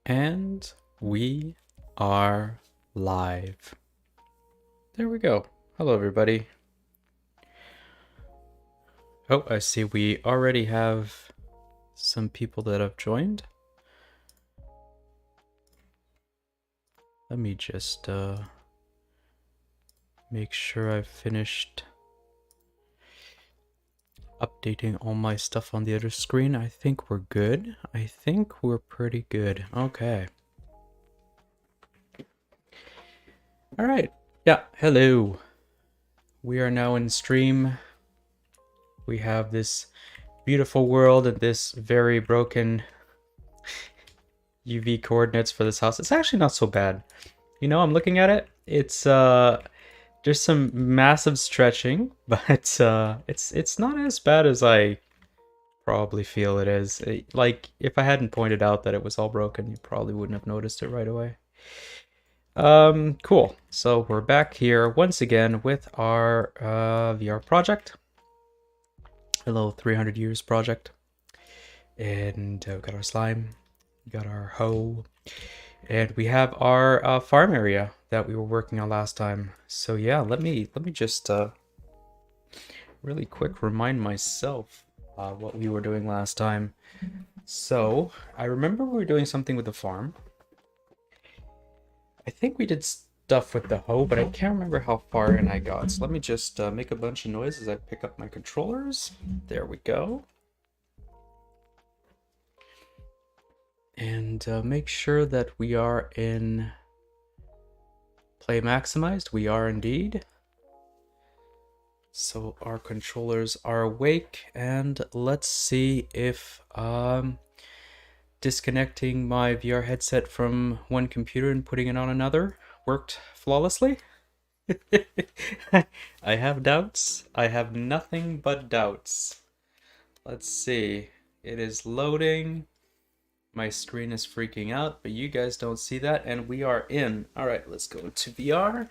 And we are live. There we go. Hello, everybody. Oh, I see we already have some people that have joined. Let me just make sure I've finished updating all my stuff on the other screen. I think we're good. I think we're pretty good. Okay. All right. Yeah, hello. We are now in stream. We have this beautiful world and this very broken UV coordinates for this house. It's actually not so bad. You know, I'm looking at it. It's there's some massive stretching, but it's not as bad as I probably feel it is. Like if I hadn't pointed out that it was all broken, you probably wouldn't have noticed it right away. Cool. So we're back here once again with our VR project. Hello, 300 years project. And we got our slime, we got our hoe, and we have our farm area that we were working on last time. So yeah, let me just really quick remind myself what we were doing last time. So I remember we were doing something with the farm. I think we did stuff with the hoe, but I can't remember how far in I got. So let me just make a bunch of noise as I pick up my controllers. There we go. And make sure that we are in play maximized. We are indeed. So our controllers are awake, and let's see if disconnecting my VR headset from one computer and putting it on another worked flawlessly. I have doubts. I have nothing but doubts. Let's see. It is loading. My screen is freaking out, but you guys don't see that, and we are in. All right, let's go to VR.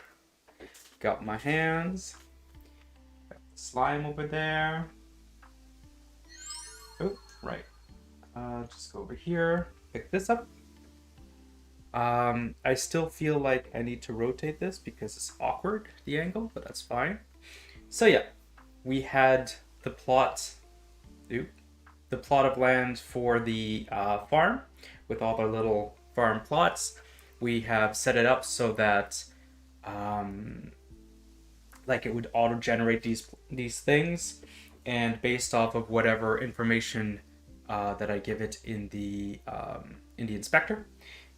Got my hands. Got the slime over there. Oh, right. Just go over here. Pick this up. I still feel like I need to rotate this because it's awkward, the angle, but that's fine. So yeah, we had the plot. The plot of land for the farm with all the little farm plots. We have set it up so that like it would auto-generate these things, and based off of whatever information that I give it in the inspector.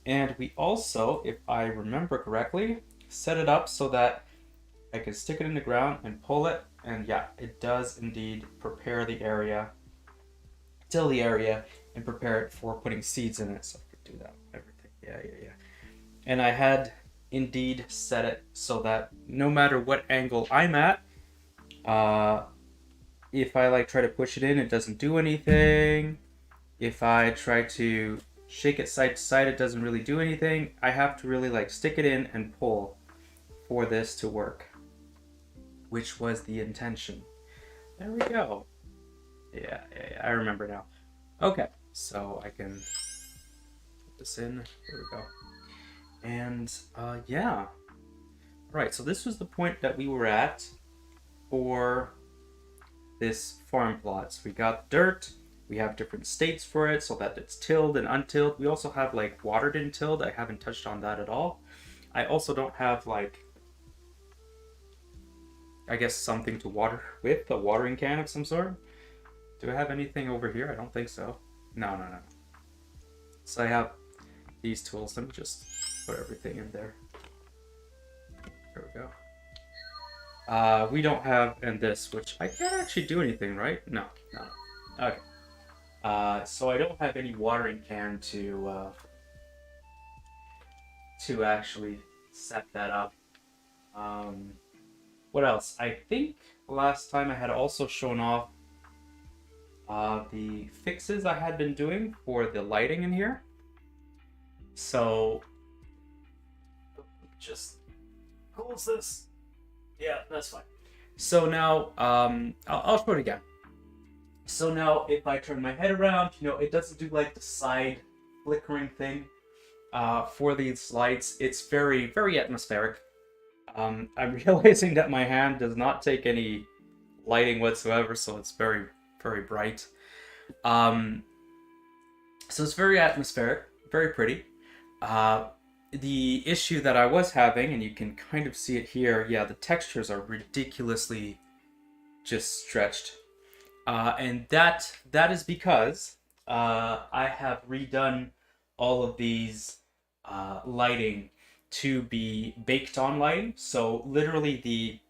And we also, if I remember correctly, set it up so that I can stick it in the ground and pull it, and yeah, it does indeed prepare the area, till the area, and prepare it for putting seeds in it. So I could do that, everything. Yeah. And I had indeed set it so that no matter what angle I'm at, if I like try to push it in, it doesn't do anything. If I try to shake it side to side, it doesn't really do anything. I have to really like stick it in and pull for this to work, which was the intention. There we go. Yeah, I remember now. Okay, so I can put this in. There we go. And yeah. Right, so this was the point that we were at for this farm plot. So we got dirt. We have different states for it so that it's tilled and untilled. We also have like watered and tilled. I haven't touched on that at all. I also don't have like, I guess, something to water with, a watering can of some sort. Do I have anything over here? I don't think so. No. So I have these tools. Let me just put everything in there. There we go. We don't have, and this, which I can't actually do anything, right? No. Okay. So I don't have any watering can to actually set that up. What else? I think last time I had also shown off the fixes I had been doing for the lighting in here. So just close this. Yeah, that's fine. So now I'll show it again. So now if I turn my head around, you know, it doesn't do like the side flickering thing. for these lights. It's very, very atmospheric. I'm realizing that my hand does not take any lighting whatsoever, so it's very, very bright. Um, so it's very atmospheric, very pretty. Uh, the issue that I was having, and you can kind of see it here, yeah, the textures are ridiculously just stretched. And that is because I have redone all of these lighting to be baked on lighting. So literally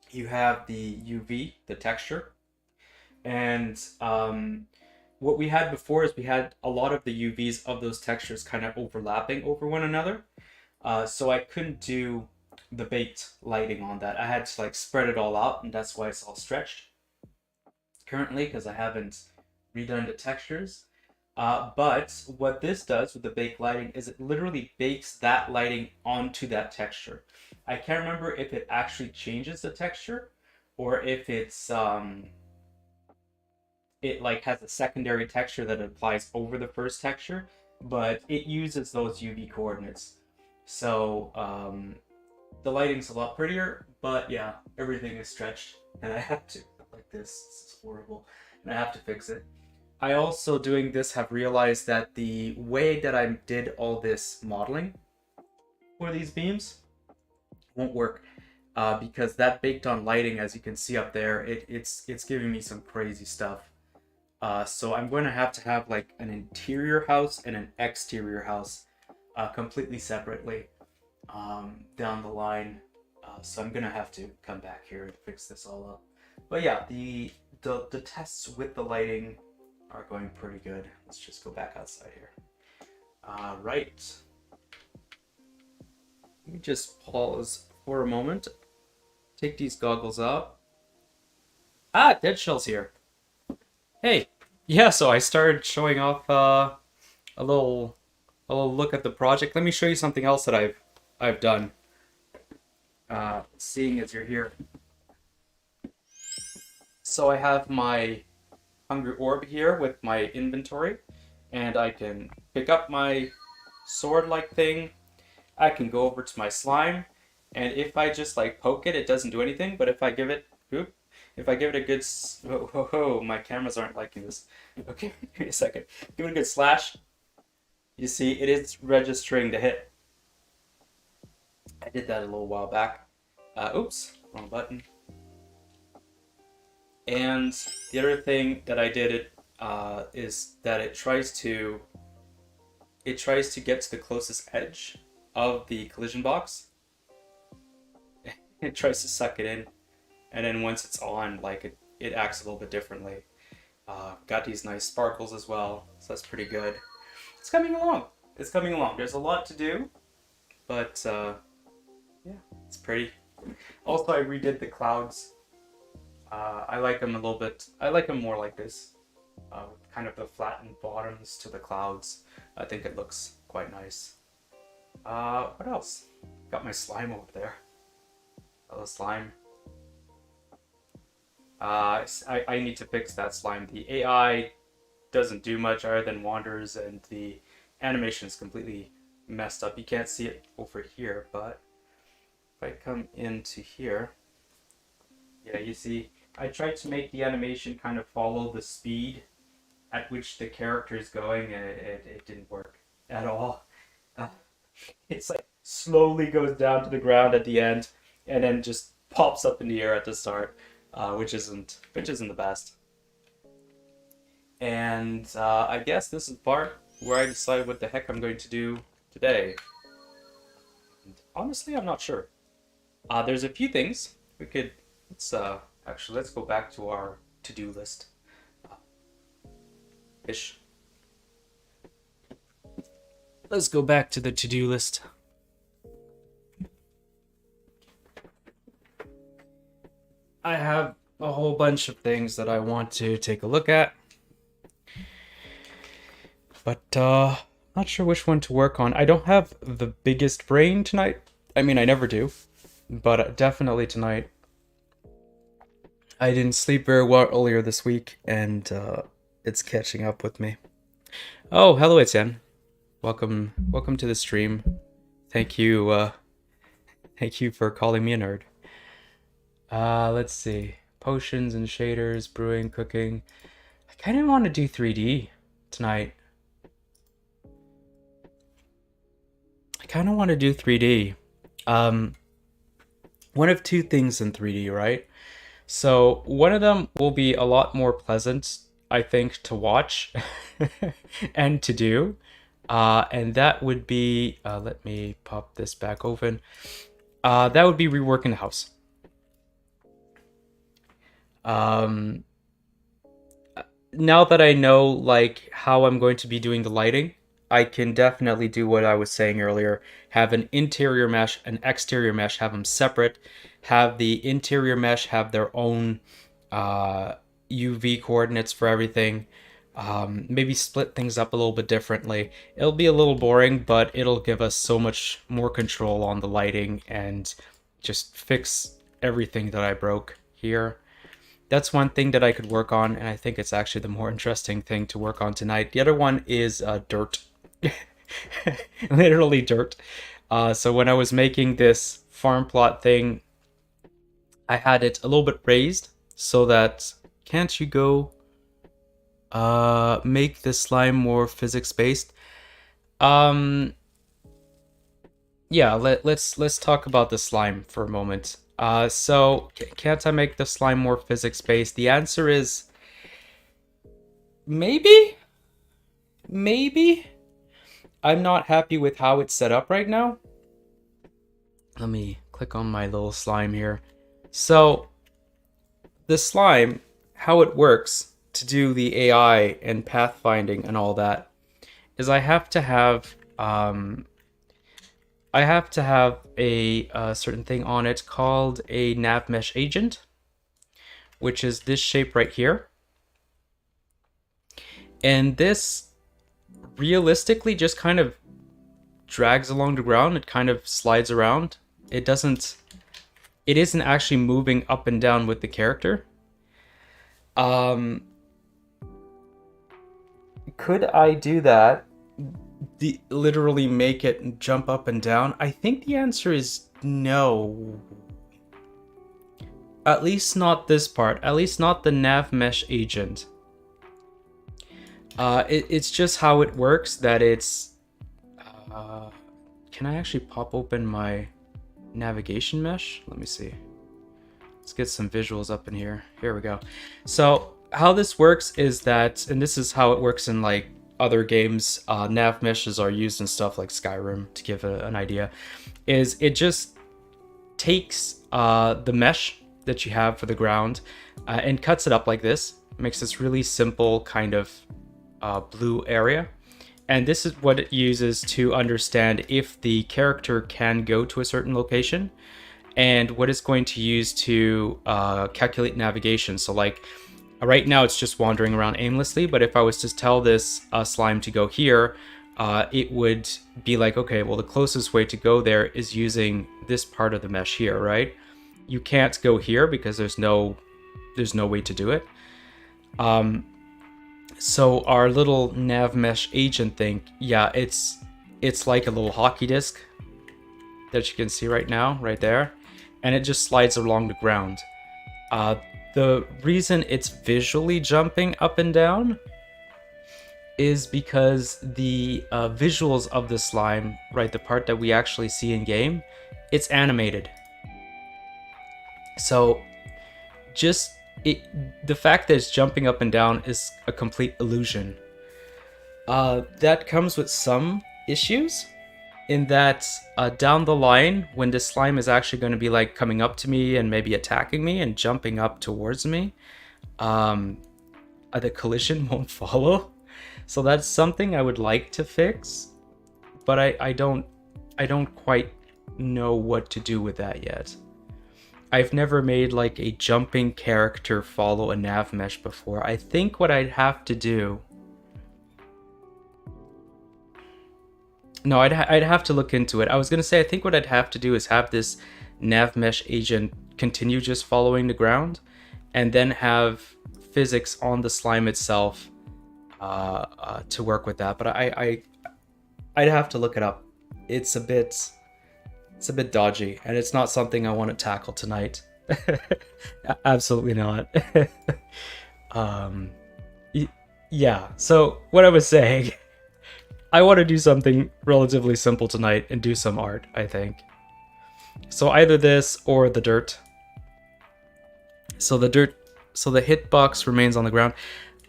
you have the UV, the texture, and what we had before is we had a lot of the UVs of those textures kind of overlapping over one another. So I couldn't do the baked lighting on that. I had to like spread it all out, and that's why it's all stretched currently because I haven't redone the textures. But what this does with the baked lighting is it literally bakes that lighting onto that texture. I can't remember if it actually changes the texture or if it like has a secondary texture that applies over the first texture, but it uses those UV coordinates. So the lighting's a lot prettier, but yeah, everything is stretched, and I have to like this. This is horrible, and I have to fix it. I also doing this have realized that the way that I did all this modeling for these beams won't work because that baked on lighting, as you can see up there, it's giving me some crazy stuff. So I'm going to have like an interior house and an exterior house completely separately down the line. So I'm going to have to come back here and fix this all up. But yeah, the tests with the lighting are going pretty good. Let's just go back outside here. Right. Let me just pause for a moment. Take these goggles out. Ah, Dead Shell's here. Hey. Yeah, so I started showing off a little look at the project. Let me show you something else that I've done. Seeing as you're here. So I have my Hungry Orb here with my inventory, and I can pick up my sword-like thing. I can go over to my slime, and if I just like poke it, it doesn't do anything. But if I give it, if I give it a good, my cameras aren't liking this. Okay, give me a second. Give it a good slash. You see, it is registering the hit. I did that a little while back. Oops, wrong button. And the other thing that I did is that it tries to get to the closest edge of the collision box. It tries to suck it in, and then once it's on, like it acts a little bit differently. Got these nice sparkles as well, so that's pretty good. It's coming along. It's coming along. There's a lot to do, but yeah, it's pretty. Also, I redid the clouds. I like them a little bit. I like them more like this, with kind of the flattened bottoms to the clouds. I think it looks quite nice. What else? Got my slime over there. Hello, slime. I need to fix that slime. The AI doesn't do much other than wanders, and the animation is completely messed up. You can't see it over here, but if I come into here, yeah, you see, I tried to make the animation kind of follow the speed at which the character is going, and it didn't work at all. It's like slowly goes down to the ground at the end, and then just pops up in the air at the start, which isn't the best. And I guess this is the part where I decide what the heck I'm going to do today. And honestly, I'm not sure. There's a few things we could. Let's go back to our to-do list. Ish. Let's go back to the to-do list. I have a whole bunch of things that I want to take a look at, but not sure which one to work on. I don't have the biggest brain tonight. I mean, I never do, but definitely tonight. I didn't sleep very well earlier this week, and it's catching up with me. Oh, hello, Etienne. Welcome to the stream. Thank you for calling me a nerd. Let's see. Potions and shaders, brewing, cooking. I kind of want to do 3D tonight. One of two things in 3D, right? So one of them will be a lot more pleasant, I think, to watch and to do. And that would be, let me pop this back open. That would be reworking the house. Now that I know like how I'm going to be doing the lighting, I can definitely do what I was saying earlier. Have an interior mesh, an exterior mesh, have them separate. Have the interior mesh have their own UV coordinates for everything. Maybe split things up a little bit differently. It'll be a little boring, but it'll give us so much more control on the lighting and just fix everything that I broke here. That's one thing that I could work on, and I think it's actually the more interesting thing to work on tonight. The other one is dirt. Literally dirt. So when I was making this farm plot thing, I had it a little bit raised so that, can't you go make the slime more physics based? Yeah, let's talk about the slime for a moment. So can't I make the slime more physics based? The answer is maybe. I'm not happy with how it's set up right now. Let me click on my little slime here. So the slime, how it works to do the AI and pathfinding and all that is I have to have a certain thing on it called a nav mesh agent, which is this shape right here. And this realistically just kind of drags along the ground. It kind of slides around. It isn't actually moving up and down with the character. Could I do that? Literally make it jump up and down? I think the answer is no. At least not this part. At least not the nav mesh agent. It's just how it works that it's... can I actually pop open my navigation mesh? Let me see. Let's get some visuals up in here. Here we go. So how this works is that, and this is how it works in like other games, nav meshes are used in stuff like Skyrim to give an idea, is it just takes the mesh that you have for the ground and cuts it up like this. Makes this really simple kind of blue area. And this is what it uses to understand if the character can go to a certain location and what it's going to use to calculate navigation. So like right now it's just wandering around aimlessly, but if I was to tell this slime to go here, it would be like, okay, well the closest way to go there is using this part of the mesh here, right? You can't go here because there's no way to do it. So our little nav mesh agent thing, yeah, it's like a little hockey disc that you can see right now, right there, and it just slides along the ground. The reason it's visually jumping up and down is because the visuals of the slime, right, the part that we actually see in game, it's animated. So just the fact that it's jumping up and down is a complete illusion. That comes with some issues in that down the line, when this slime is actually going to be like coming up to me and maybe attacking me and jumping up towards me, the collision won't follow. So that's something I would like to fix, but I don't quite know what to do with that yet. I've never made like a jumping character follow a nav mesh before. I think what I'd have to do... No, I'd have to look into it. I was going to say, I think what I'd have to do is have this nav mesh agent continue just following the ground, and then have physics on the slime itself to work with that. But I'd have to look it up. It's a bit dodgy, and it's not something I want to tackle tonight. Absolutely not. um, yeah. So what I was saying, I want to do something relatively simple tonight and do some art, I think. So either this or the dirt. So the hitbox remains on the ground.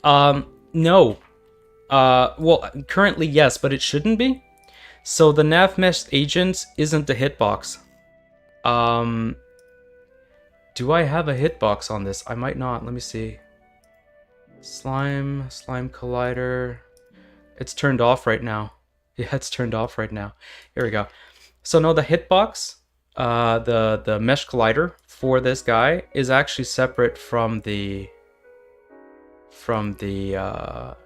No. Well, currently yes, but it shouldn't be. So the nav mesh agent isn't the hitbox. Do I have a hitbox on this? I might not. Let me see. Slime collider. It's turned off right now. Yeah, it's turned off right now. Here we go. So no, the hitbox, the mesh collider for this guy is actually separate from the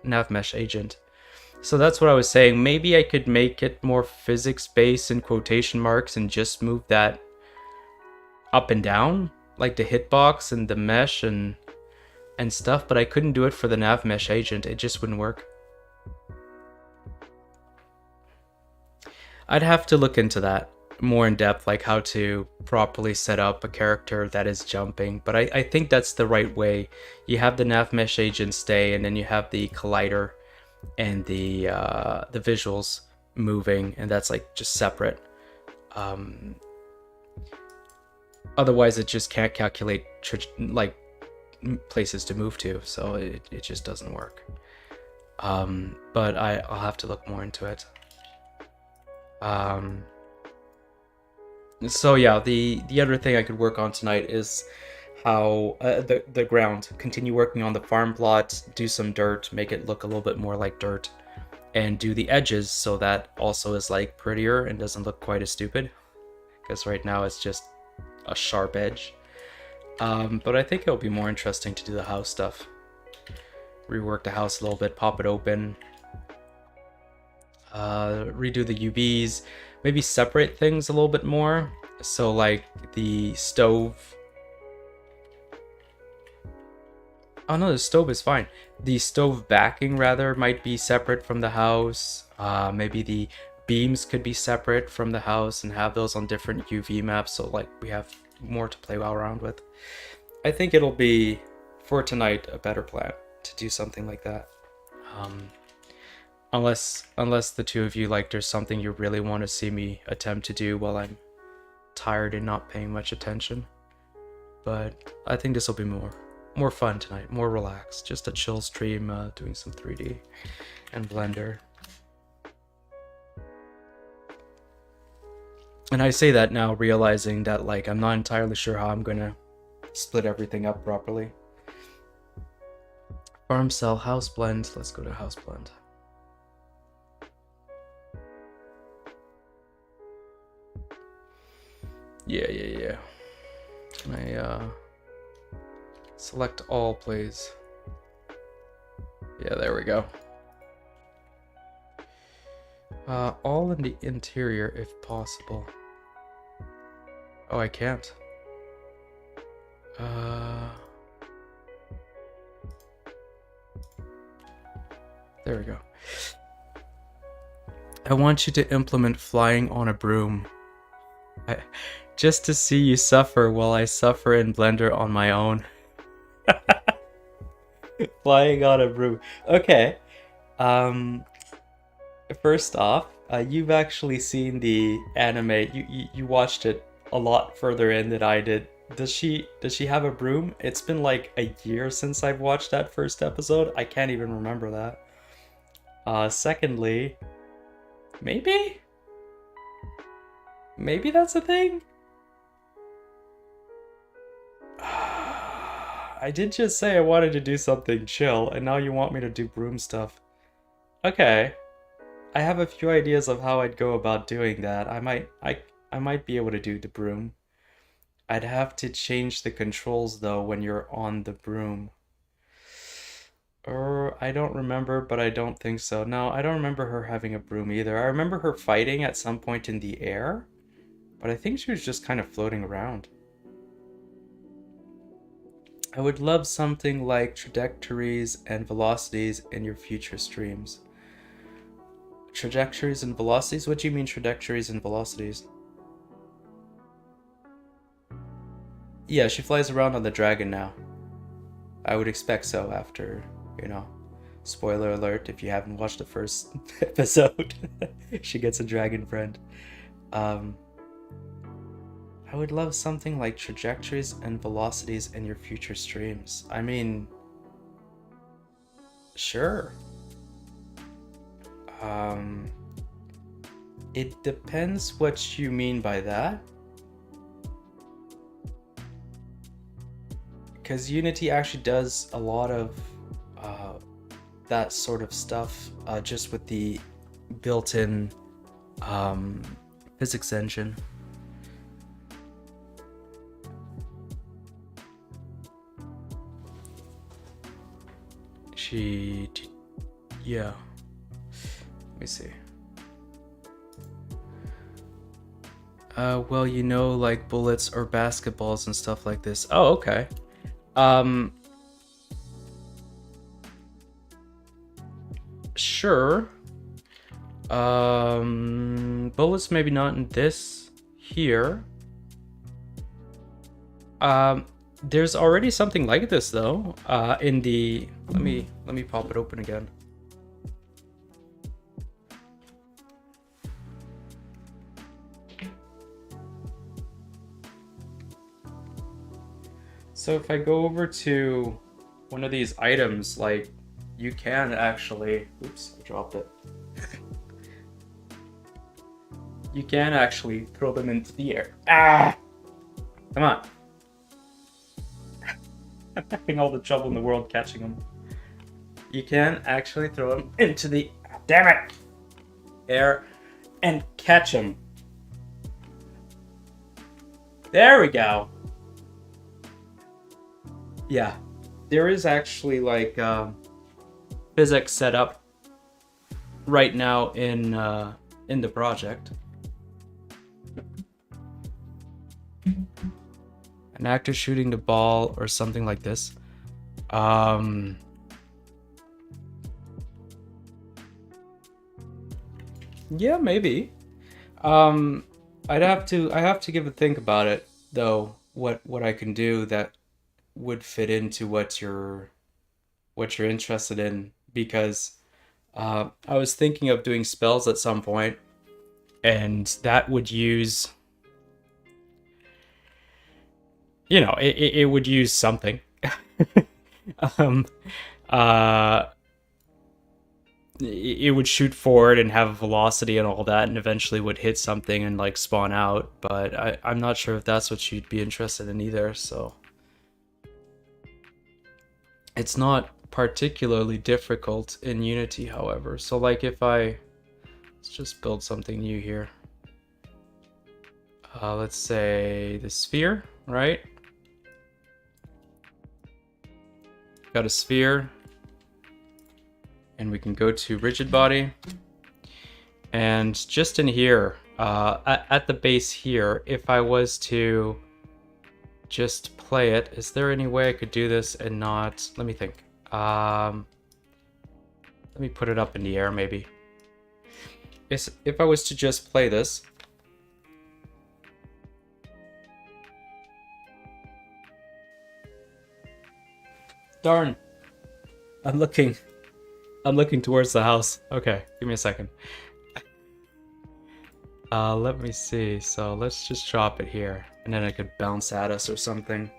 nav mesh agent. So that's what I was saying. Maybe I could make it more physics-based in quotation marks and just move that up and down, like the hitbox and the mesh and stuff, but I couldn't do it for the nav mesh agent. It just wouldn't work. I'd have to look into that more in depth, like how to properly set up a character that is jumping, but I think that's the right way. You have the nav mesh agent stay, and then you have the collider and the visuals moving, and that's like just separate. Otherwise it just can't calculate like places to move to, so it just doesn't work. But I'll have to look more into it. So yeah, the other thing I could work on tonight is how the ground. Continue working on the farm plot, do some dirt, make it look a little bit more like dirt, and do the edges so that also is like prettier and doesn't look quite as stupid. Because right now it's just a sharp edge. But I think it'll be more interesting to do the house stuff. Rework the house a little bit, pop it open. Redo the UVs, maybe separate things a little bit more. So like the stove. Oh no, the stove is fine. The stove backing rather might be separate from the house. Maybe the beams could be separate from the house and have those on different UV maps, so like we have more to play around with. I think it'll be, for tonight, a better plan to do something like that. Unless the two of you, like, there's something you really want to see me attempt to do while I'm tired and not paying much attention. But I think this will be more fun tonight, more relaxed, just a chill stream, doing some 3D and Blender. And I say that now realizing that, like, I'm not entirely sure how I'm gonna split everything up properly. Farm cell, house blend. Let's go to house blend. Yeah. Can I select all, please? Yeah, there we go. All in the interior if possible. Oh, I can't. There we go. I want you to implement flying on a broom. Just to see you suffer while I suffer in Blender on my own. Flying on a broom. Okay. First off, you've actually seen the anime. You watched it a lot further in than I did. Does she have a broom? It's been like a year since I've watched that first episode. I can't even remember that. Secondly, maybe that's a thing. I did just say I wanted to do something chill, and now you want me to do broom stuff. Okay. I have a few ideas of how I'd go about doing that. I might be able to do the broom. I'd have to change the controls though when you're on the broom. Or I don't remember, but I don't think so. No, I don't remember her having a broom either. I remember her fighting at some point in the air, but I think she was just kind of floating around. I would love something like trajectories and velocities in your future streams. Trajectories and velocities? What do you mean trajectories and velocities? Yeah, she flies around on the dragon now. I would expect so after, you know, spoiler alert if you haven't watched the first episode. She gets a dragon friend. I would love something like trajectories and velocities in your future streams. I mean, sure. It depends what you mean by that. Because Unity actually does a lot of that sort of stuff just with the built-in physics engine. Yeah. Let me see. Well, you know, like bullets or basketballs and stuff like this. Oh, okay. Sure. Bullets maybe not in this here. There's already something like this though. In the let me pop it open again. So if I go over to one of these items, like you can actually, oops, I dropped it. You can actually throw them into the air. Ah! Come on. I'm having all the trouble in the world catching them. You can actually throw them into the, damn it, air and catch them. There we go. Yeah, there is actually like physics set up right now in the project. An actor shooting the ball or something like this. Yeah, maybe. I have to give a think about it though. What I can do that would fit into what you're interested in, because I was thinking of doing spells at some point, and that would use, you know, it would use something. It would shoot forward and have velocity and all that, and eventually would hit something and like spawn out. But I'm not sure if that's what you'd be interested in either. So it's not particularly difficult in Unity, however. So like if let's just build something new here. Let's say the sphere, right? Got a sphere. And we can go to rigid body. And just in here, at the base here, if I was to just play it, is there any way I could do this and not, let me think. Let me put it up in the air maybe. If I was to just play this. Darn. I'm looking towards the house. Okay, give me a second. Let me see. So let's just drop it here, and then it could bounce at us or something.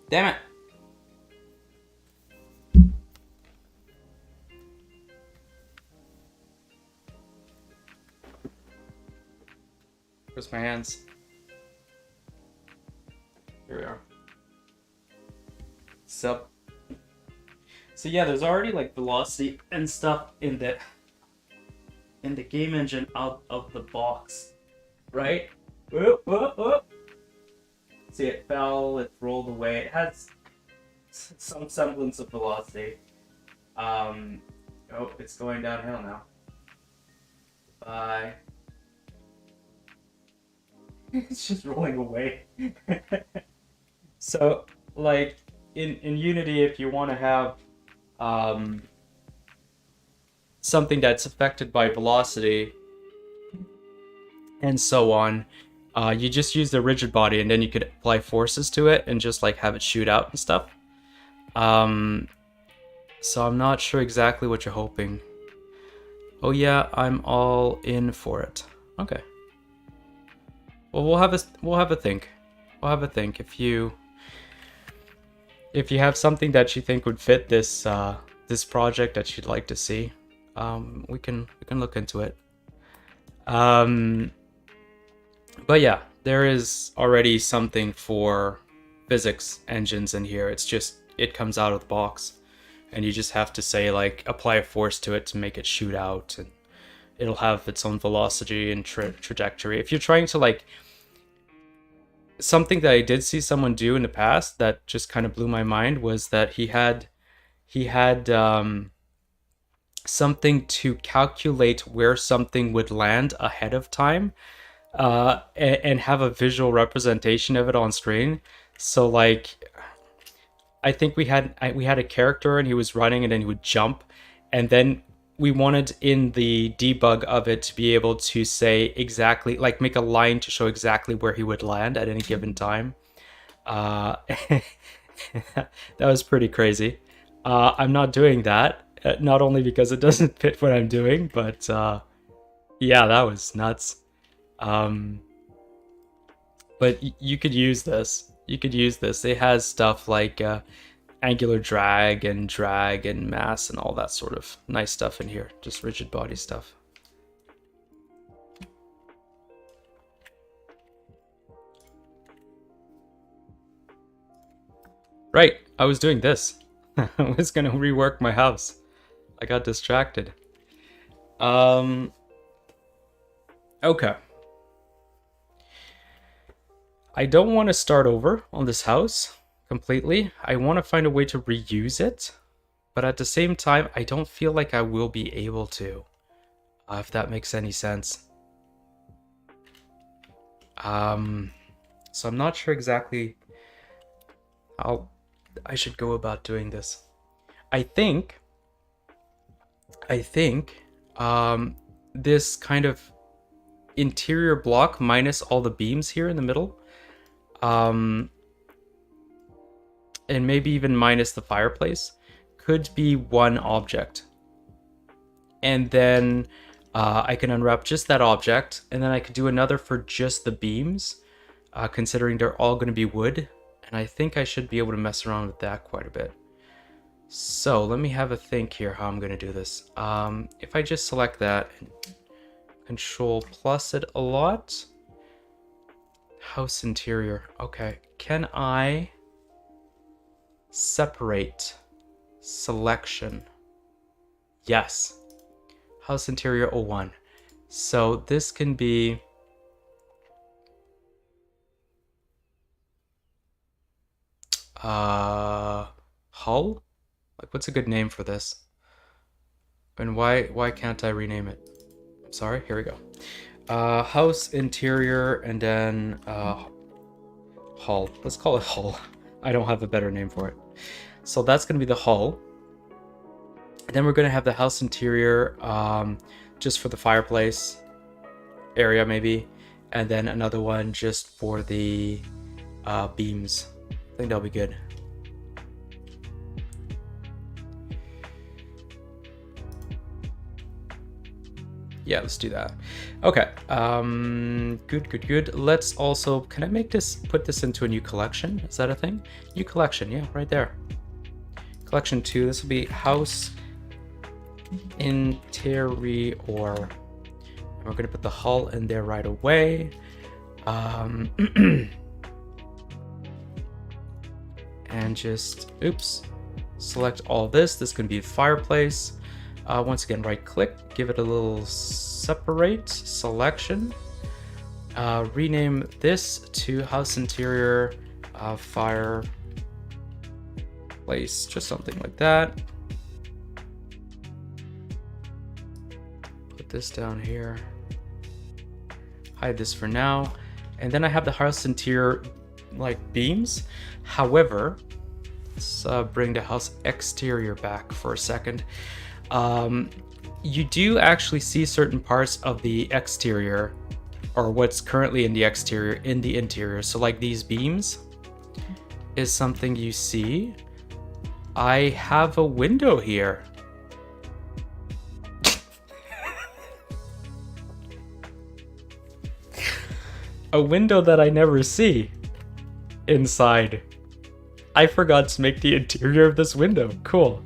Damn it! Where's my hands? Here we are. So yeah, there's already like velocity and stuff in the game engine out of the box, right? Whoop, whoop, whoop. See, it fell, it rolled away. It has some semblance of velocity. Oh, it's going downhill now. Bye. It's just rolling away. So, like, in Unity, if you want to have um, something that's affected by velocity and so on, you just use the rigid body, and then you could apply forces to it and just like have it shoot out and stuff. So I'm not sure exactly what you're hoping. Oh yeah, I'm all in for it. Okay. Well, we'll have a think. We'll have a think. If you have something that you think would fit this this project that you'd like to see, we can look into it. But yeah, there is already something for physics engines in here. It's just, it comes out of the box, and you just have to say like apply a force to it to make it shoot out, and it'll have its own velocity and trajectory. If you're trying to like, something that I did see someone do in the past that just kind of blew my mind was that he had something to calculate where something would land ahead of time, and have a visual representation of it on screen. So like, I think we had a character and he was running and then he would jump, and then we wanted in the debug of it to be able to say exactly, like make a line to show exactly where he would land at any given time. That was pretty crazy. I'm not doing that, not only because it doesn't fit what I'm doing, but yeah, that was nuts. But you could use this. You could use this. It has stuff like angular drag and mass and all that sort of nice stuff in here. Just rigid body stuff. Right, I was doing this. I was gonna rework my house. I got distracted. Okay. I don't want to start over on this house completely. I want to find a way to reuse it, but at the same time, I don't feel like I will be able to, if that makes any sense. So I'm not sure exactly how I should go about doing this. I think this kind of interior block minus all the beams here in the middle, and maybe even minus the fireplace, could be one object. And then I can unwrap just that object, and then I could do another for just the beams, considering they're all going to be wood. And I think I should be able to mess around with that quite a bit. So let me have a think here how I'm going to do this. If I just select that and Control plus it a lot. House interior. Okay. Can I separate selection? Yes. House interior 01. So this can be hull? Like, what's a good name for this? And why can't I rename it? I'm sorry, here we go. House interior and then hull. Let's call it hull. I don't have a better name for it. So that's gonna be the hull. And then we're gonna have the house interior just for the fireplace area maybe. And then another one just for the beams. I think that'll be good. Yeah, let's do that. Okay. Good. Let's also, can I make this, put this into a new collection? Is that a thing? New collection, yeah, right there. Collection 2, this will be house interior. We're gonna put the hull in there right away. And just, oops, select all this. This is gonna be a fireplace. Once again, right click, give it a little separate selection. Rename this to house interior fireplace, just something like that. Put this down here. Hide this for now. And then I have the house interior like beams. However, Let's bring the house exterior back for a second. You do actually see certain parts of the exterior, or what's currently in the exterior, in the interior. So like these beams is something you see. I have a window here. A window that I never see inside. I forgot to make the interior of this window. Cool.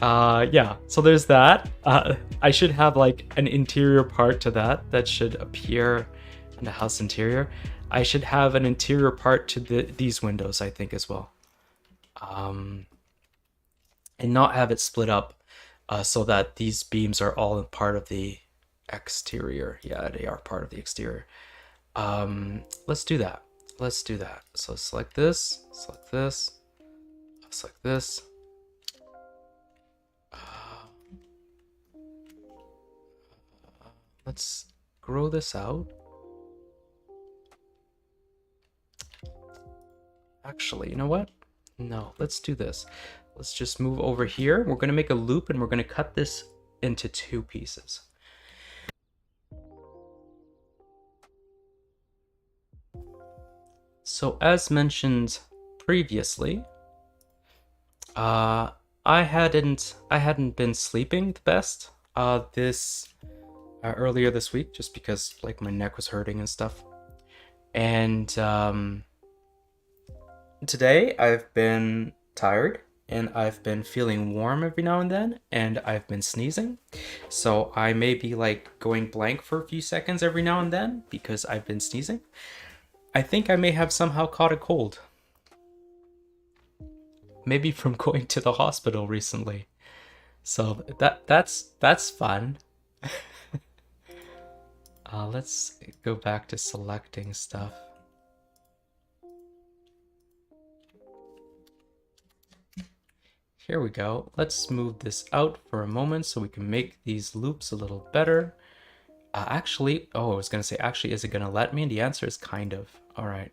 Yeah, so there's that. I should have like an interior part to that should appear in the house interior. I should have an interior part to these windows, I think, as well. And not have it split up so that these beams are all part of the exterior. Yeah, they are part of the exterior. Let's do that. Let's do that. So select this, select this, select this. Let's grow this out. Actually, you know what? No, let's do this. Let's just move over here. We're going to make a loop and we're going to cut this into 2 pieces. So as mentioned previously, I hadn't been sleeping the best earlier this week, just because like my neck was hurting and stuff. And today I've been tired and I've been feeling warm every now and then, and I've been sneezing. So I may be like going blank for a few seconds every now and then because I've been sneezing. I think I may have somehow caught a cold. Maybe from going to the hospital recently. So that's fun. Let's go back to selecting stuff. Here we go. Let's move this out for a moment so we can make these loops a little better. Actually, I was gonna say, actually, is it gonna let me? And the answer is kind of. All right.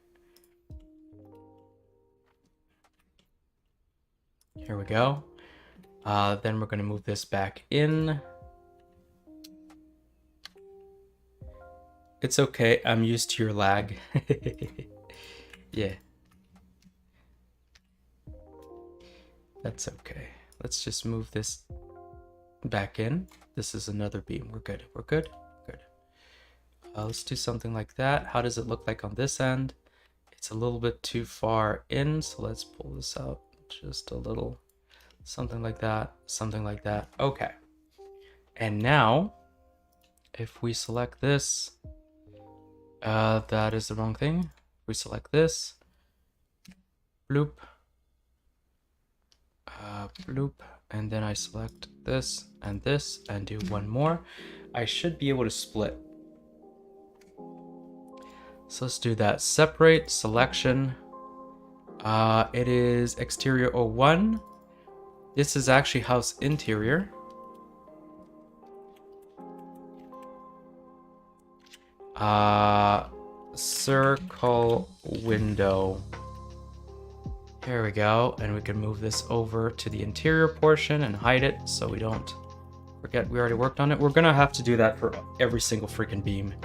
Here we go. Then we're gonna move this back in. It's okay, I'm used to your lag. Yeah. That's okay. Let's just move this back in. This is another beam. We're good. We're good. Good. Let's do something like that. How does it look like on this end? It's a little bit too far in, so let's pull this out just a little. Something like that. Something like that. Okay. And now, if we select this, that is the wrong thing. We select this. Bloop. Bloop. And then I select this and do one more. I should be able to split. So let's do that. Separate, selection. It is exterior 01. This is actually house interior. Circle window. Here we go. And we can move this over to the interior portion and hide it so we don't forget we already worked on it. We're gonna have to do that for every single freaking beam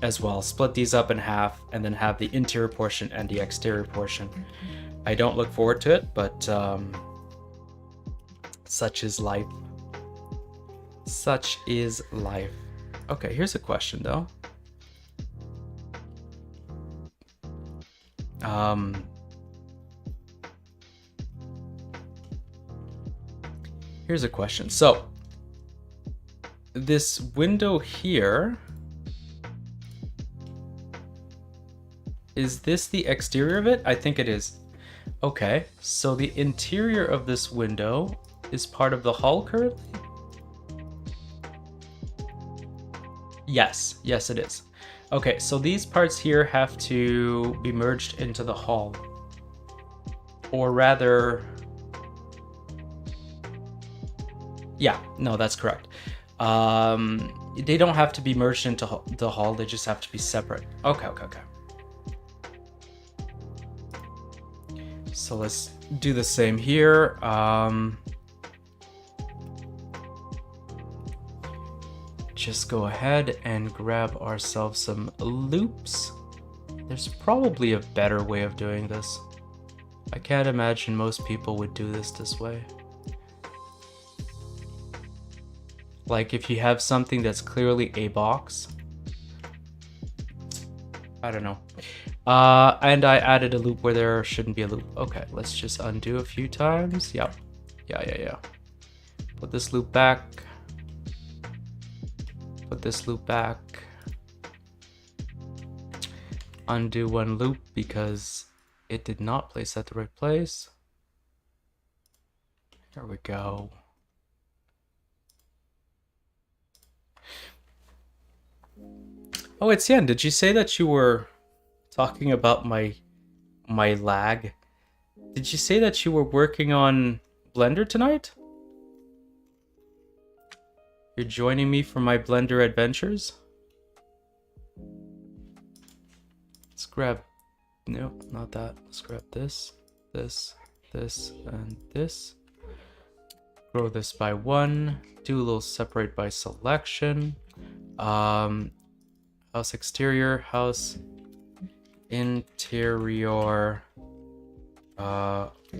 as well. Split these up in half and then have the interior portion and the exterior portion. I don't look forward to it, but such is life. Such is life. Okay, here's a question though. Here's a question. So this window here, is this the exterior of it? I think it is. Okay, so the interior of this window is part of the hull currently? Yes, yes it is. Okay, so these parts here have to be merged into the hull. Or rather, yeah, no, that's correct. They don't have to be merged into the hull, they just have to be separate. Okay. So let's do the same here. Just go ahead and grab ourselves some loops. There's probably a better way of doing this. I can't imagine most people would do this way. Like if you have something that's clearly a box. I don't know. And I added a loop where there shouldn't be a loop. Okay, let's just undo a few times. Yep. Yeah. Put this loop back. Put this loop back. Undo one loop because it did not place at the right place. There we go. Oh, Etienne, did you say that you were talking about my lag? Did you say that you were working on Blender tonight? You're joining me for my Blender adventures? Let's grab... No, not that. Let's grab this, this, and this. Grow this by 1. Do a little separate by selection. House exterior, house interior,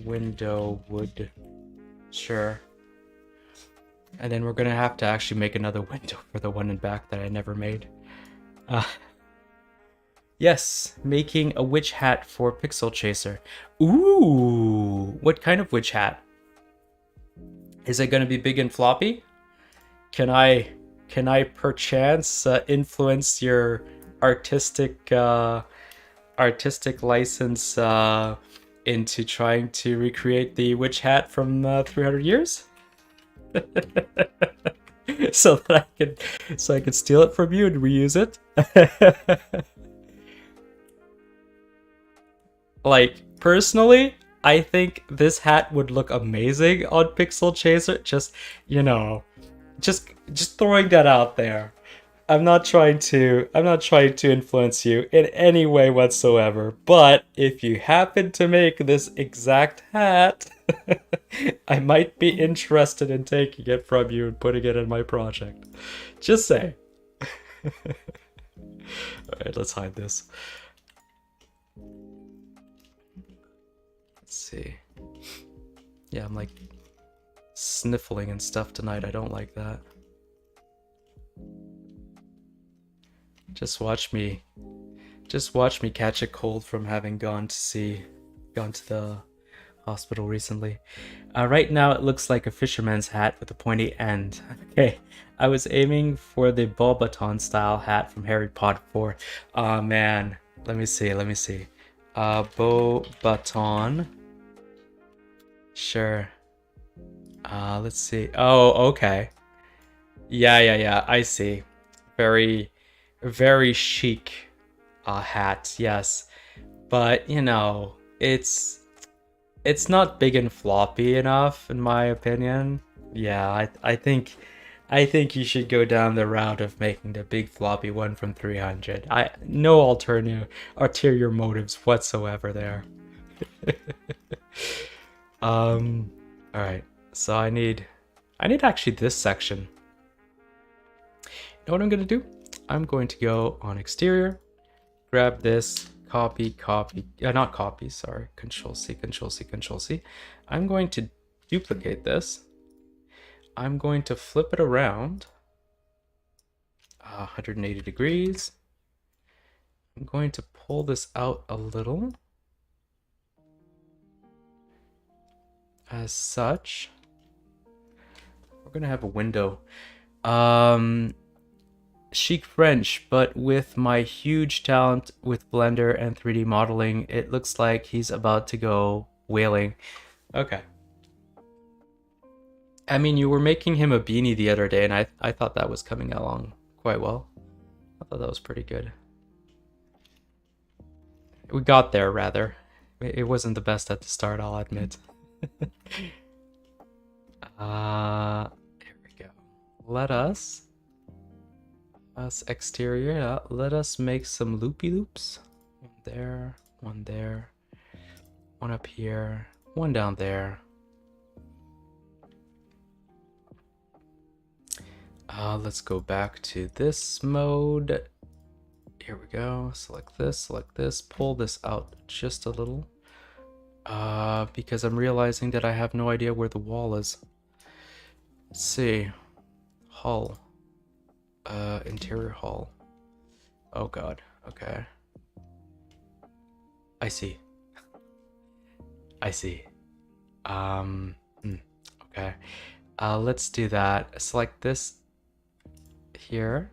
window wood. Sure. And then we're gonna have to actually make another window for the one in back that I never made. Yes, making a witch hat for Pixel Chaser. Ooh, what kind of witch hat? Is it gonna be big and floppy? Can I perchance influence your artistic license into trying to recreate the witch hat from 300 years? so that I can steal it from you and reuse it. Like personally, I think this hat would look amazing on Pixel Chaser. Just, you know, just throwing that out there. I'm not trying to influence you in any way whatsoever. But if you happen to make this exact hat, I might be interested in taking it from you and putting it in my project. Just say. Alright, let's hide this. Let's see. Yeah, I'm like sniffling and stuff tonight. I don't like that. Just watch me catch a cold from having gone to the hospital recently. Right now it looks like a fisherman's hat with a pointy end. Okay, I was aiming for the Bobaton style hat from Harry Potter 4. Oh man, let me see. Bobaton. Sure. Let's see. Oh, okay. Yeah, I see. Very chic hat, yes. But, you know, it's not big and floppy enough, in my opinion. Yeah, I think you should go down the route of making the big floppy one from 300. No ulterior motives whatsoever there. Alright, so I need actually this section. You know what I'm gonna do? I'm going to go on exterior, grab this, copy, not copy, sorry, Control C. I'm going to duplicate this. I'm going to flip it around 180 degrees. I'm going to pull this out a little. As such, we're gonna have a window. Chic French, but with my huge talent with Blender and 3D modeling, it looks like he's about to go whaling. Okay. I mean, you were making him a beanie the other day, and I thought that was coming along quite well. I thought that was pretty good. We got there, rather. It wasn't the best at the start, I'll admit. Here we go. Let us exterior, let us make some loopy loops. One there, one up here, one down there. Let's go back to this mode. Here we go. Select this, pull this out just a little. Because I'm realizing that I have no idea where the wall is. Let's see. Hull. Interior hull. Oh god. Okay. I see. I see. Okay. Let's do that. Select this here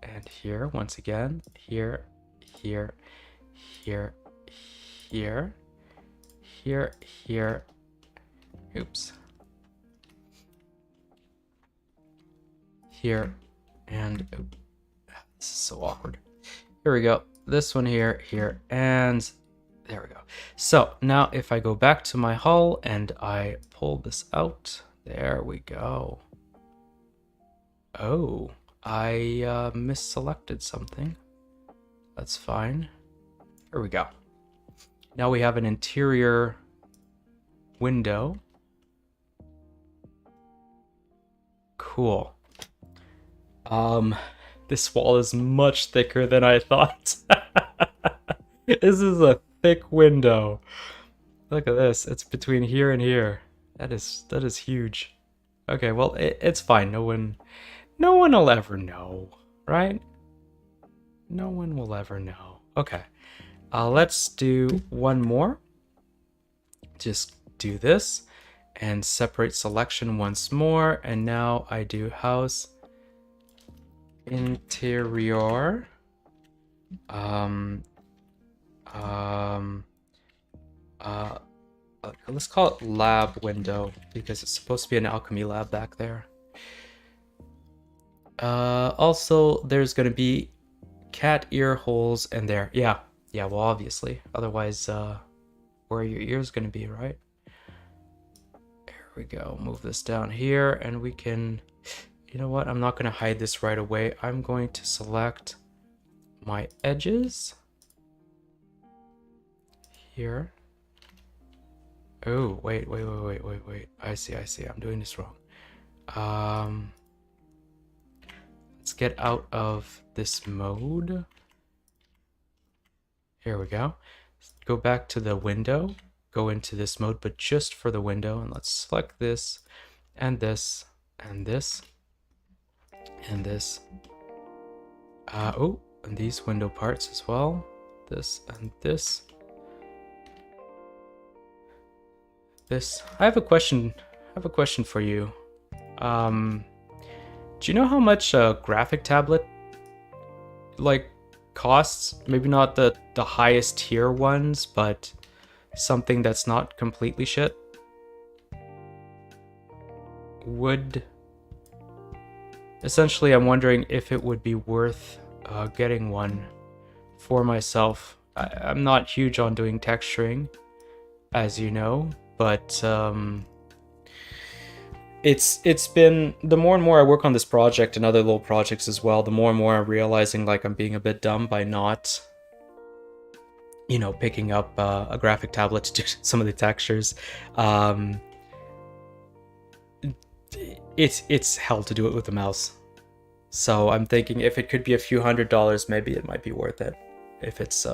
and here once again. Here, here, here, here, here, here. Oops. Here and oh, this is so awkward. Here we go. This one here, here, and there we go. So now if I go back to my hull and I pull this out, there we go. Oh, I misselected something. That's fine. Here we go. Now we have an interior window. Cool. This wall is much thicker than I thought. This is a thick window. Look at this. It's between here and here. That is huge. Okay, well, it's fine. No one will ever know, right? No one will ever know. Okay. Let's do one more. Just do this and separate selection once more. And now I do house interior. Let's call it lab window because it's supposed to be an alchemy lab back there. Also, there's gonna be cat ear holes in there. Yeah, well, obviously. Otherwise, where are your ears gonna be, right? There we go. Move this down here, and we can... You know what? I'm not gonna hide this right away. I'm going to select my edges here. Oh, wait. I see. I'm doing this wrong. Let's get out of this mode. Here we go. Go back to the window. Go into this mode, but just for the window. And let's select this, and this, and this, and this. Oh, and these window parts as well. This and this. This. I have a question for you. Do you know how much a graphic tablet like costs? Maybe not the highest tier ones, but something that's not completely shit. Essentially, I'm wondering if it would be worth getting one for myself. I'm not huge on doing texturing, as you know, but it's been, the more and more I work on this project and other little projects as well, the more and more I'm realizing like I'm being a bit dumb by not, you know, picking up a graphic tablet to do some of the textures. It's hell to do it with the mouse. So I'm thinking if it could be a few $100s, maybe it might be worth it. If it's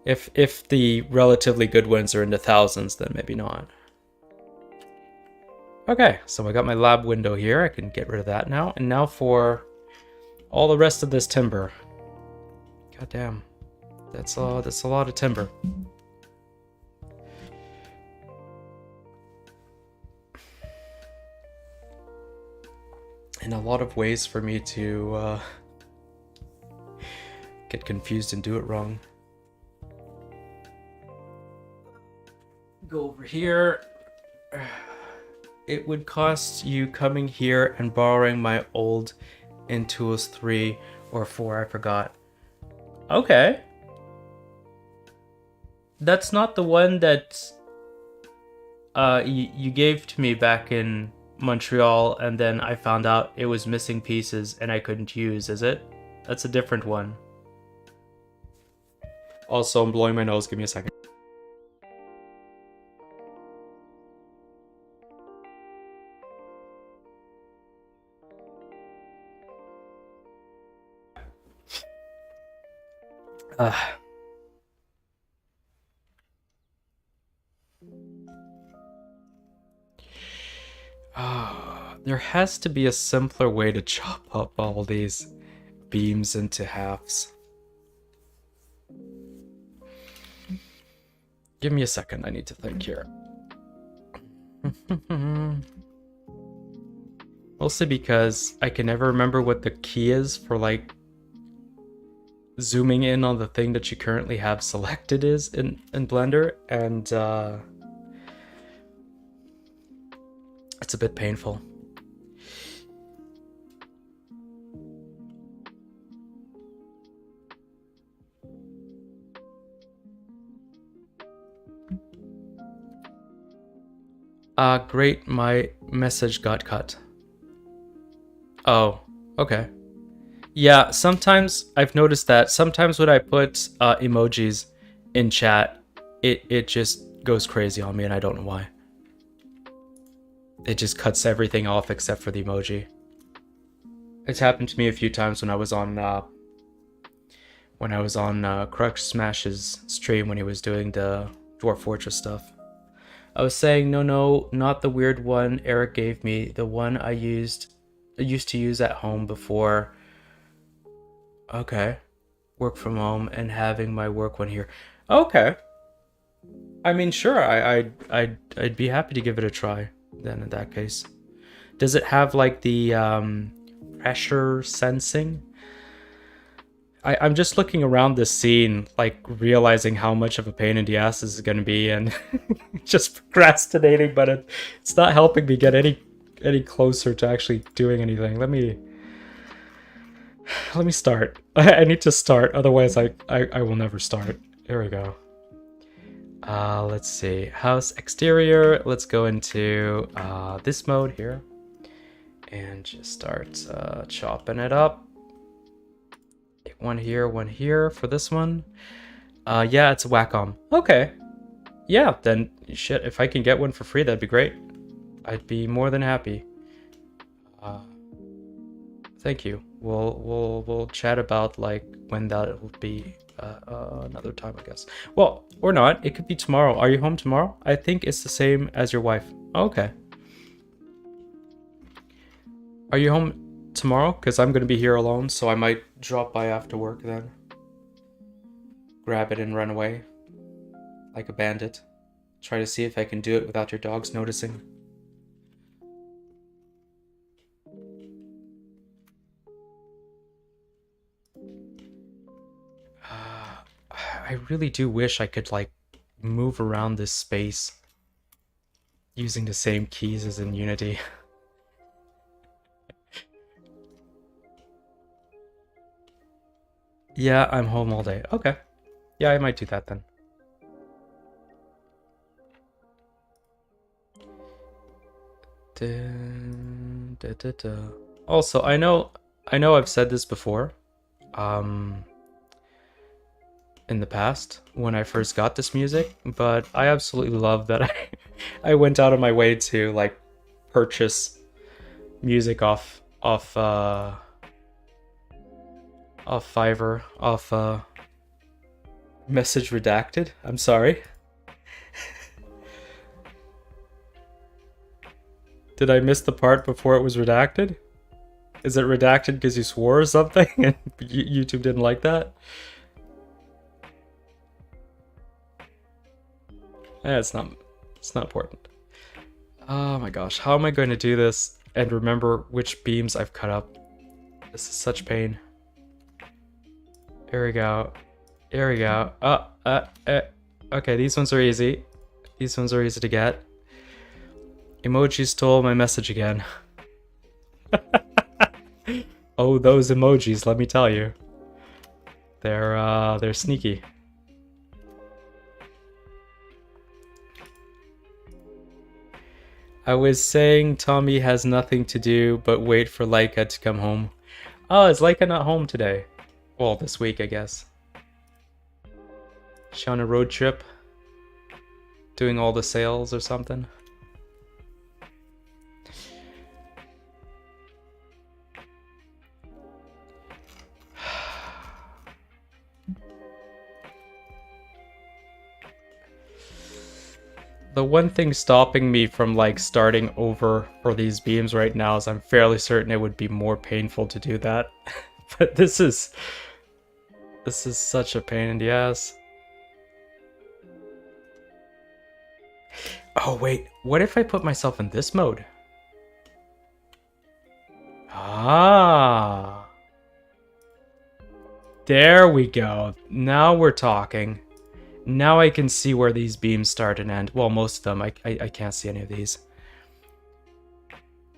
if the relatively good ones are in the thousands, then maybe not. Okay, so I got my lab window here. I can get rid of that now. And now for all the rest of this timber. God damn. That's a lot of timber. And a lot of ways for me to get confused and do it wrong. Go over here. It would cost you coming here and borrowing my old Intools 3 or 4, I forgot. Okay. That's not the one that you gave to me back in Montreal, and then I found out it was missing pieces and I couldn't use, is it? That's a different one. Also, I'm blowing my nose. Give me a second. There has to be a simpler way to chop up all these beams into halves. Give me a second, I need to think here. Mostly because I can never remember what the key is for like zooming in on the thing that you currently have selected is in Blender, and it's a bit painful. Great, my message got cut. Oh, okay. Yeah, sometimes I've noticed that sometimes when I put emojis in chat, it just goes crazy on me and I don't know why. It just cuts everything off except for the emoji. It's happened to me a few times when I was on Crux Smash's stream when he was doing the Dwarf Fortress stuff. I was saying, no, not the weird one Eric gave me, the one I used to use at home before. Okay. Work from home and having my work one here. Okay. I mean, sure, I'd be happy to give it a try then in that case. Does it have like the pressure sensing? I'm just looking around this scene, like realizing how much of a pain in the ass this is going to be, and just procrastinating, but it's not helping me get any closer to actually doing anything. Let me start. I need to start, otherwise I will never start. Here we go. Let's see. House exterior. Let's go into this mode here, and just start chopping it up. One here for this one. Yeah, it's a Wacom. Okay. Yeah, then shit, if I can get one for free, that'd be great. I'd be more than happy. Thank you. We'll chat about like when that will be another time, I guess. Well, or not. It could be tomorrow. Are you home tomorrow? I think it's the same as your wife. Okay. Are you home tomorrow? Because I'm going to be here alone, so I might drop by after work then. Grab it and run away. Like a bandit. Try to see if I can do it without your dogs noticing. I really do wish I could like move around this space using the same keys as in Unity. Yeah, I'm home all day. Okay. Yeah, I might do that then. Also, I know I've said this before. In the past when I first got this music, but I absolutely love that I went out of my way to like purchase music off Fiverr, off message redacted. I'm sorry. Did I miss the part before it was redacted? Is it redacted because you swore or something and YouTube didn't like that? It's not important. Oh my gosh, how am I going to do this and remember which beams I've cut up? This is such pain. Here we go. Here we go. Okay, these ones are easy. These ones are easy to get. Emoji stole my message again. Oh, those emojis, let me tell you. They're sneaky. I was saying Tommy has nothing to do but wait for Laika to come home. Oh, is Laika not home today? Well, this week, I guess. She on a road trip? Doing all the sales or something? The one thing stopping me from like starting over for these beams right now is I'm fairly certain it would be more painful to do that. But this is such a pain in the ass. Oh wait, what if I put myself in this mode? Ah. There we go. Now we're talking. Now I can see where these beams start and end. Well, most of them. I can't see any of these.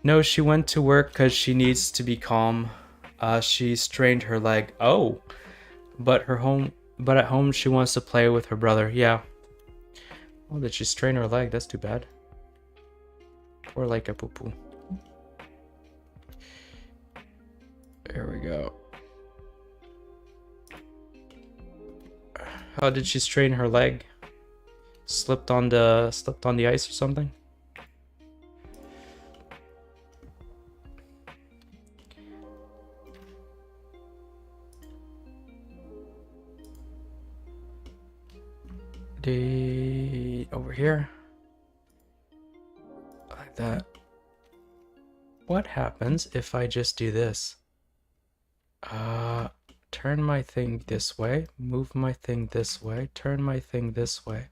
No, she went to work because she needs to be calm. She strained her leg. Oh, but at home she wants to play with her brother. Yeah. Oh, did she strain her leg? That's too bad. Or like a poo-poo. There we go. How did she strain her leg? Slipped on the ice or something? Over here. Like that. What happens if I just do this? Turn my thing this way, move my thing this way, turn my thing this way.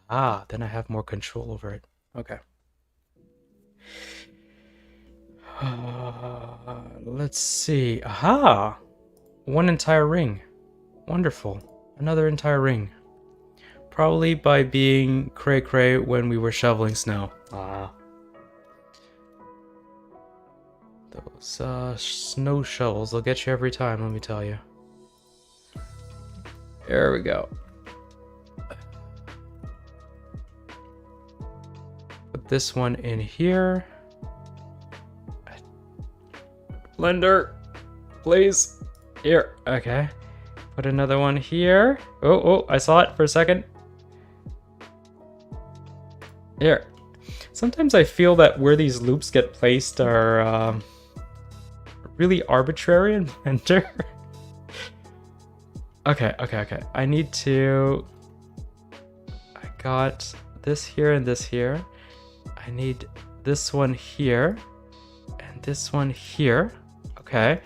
Ah, then I have more control over it. Okay. Let's see. Aha! One entire ring. Wonderful. Another entire ring. Probably by being cray-cray when we were shoveling snow. Ah. Those snow shovels, they'll get you every time, let me tell you. There we go. Put this one in here. Blender, please. Here, okay. Put another one here. Oh, I saw it for a second. Here. Sometimes I feel that where these loops get placed are really arbitrary in Blender. Okay. I need to... I got this here and this here. I need this one here and this one here. Okay.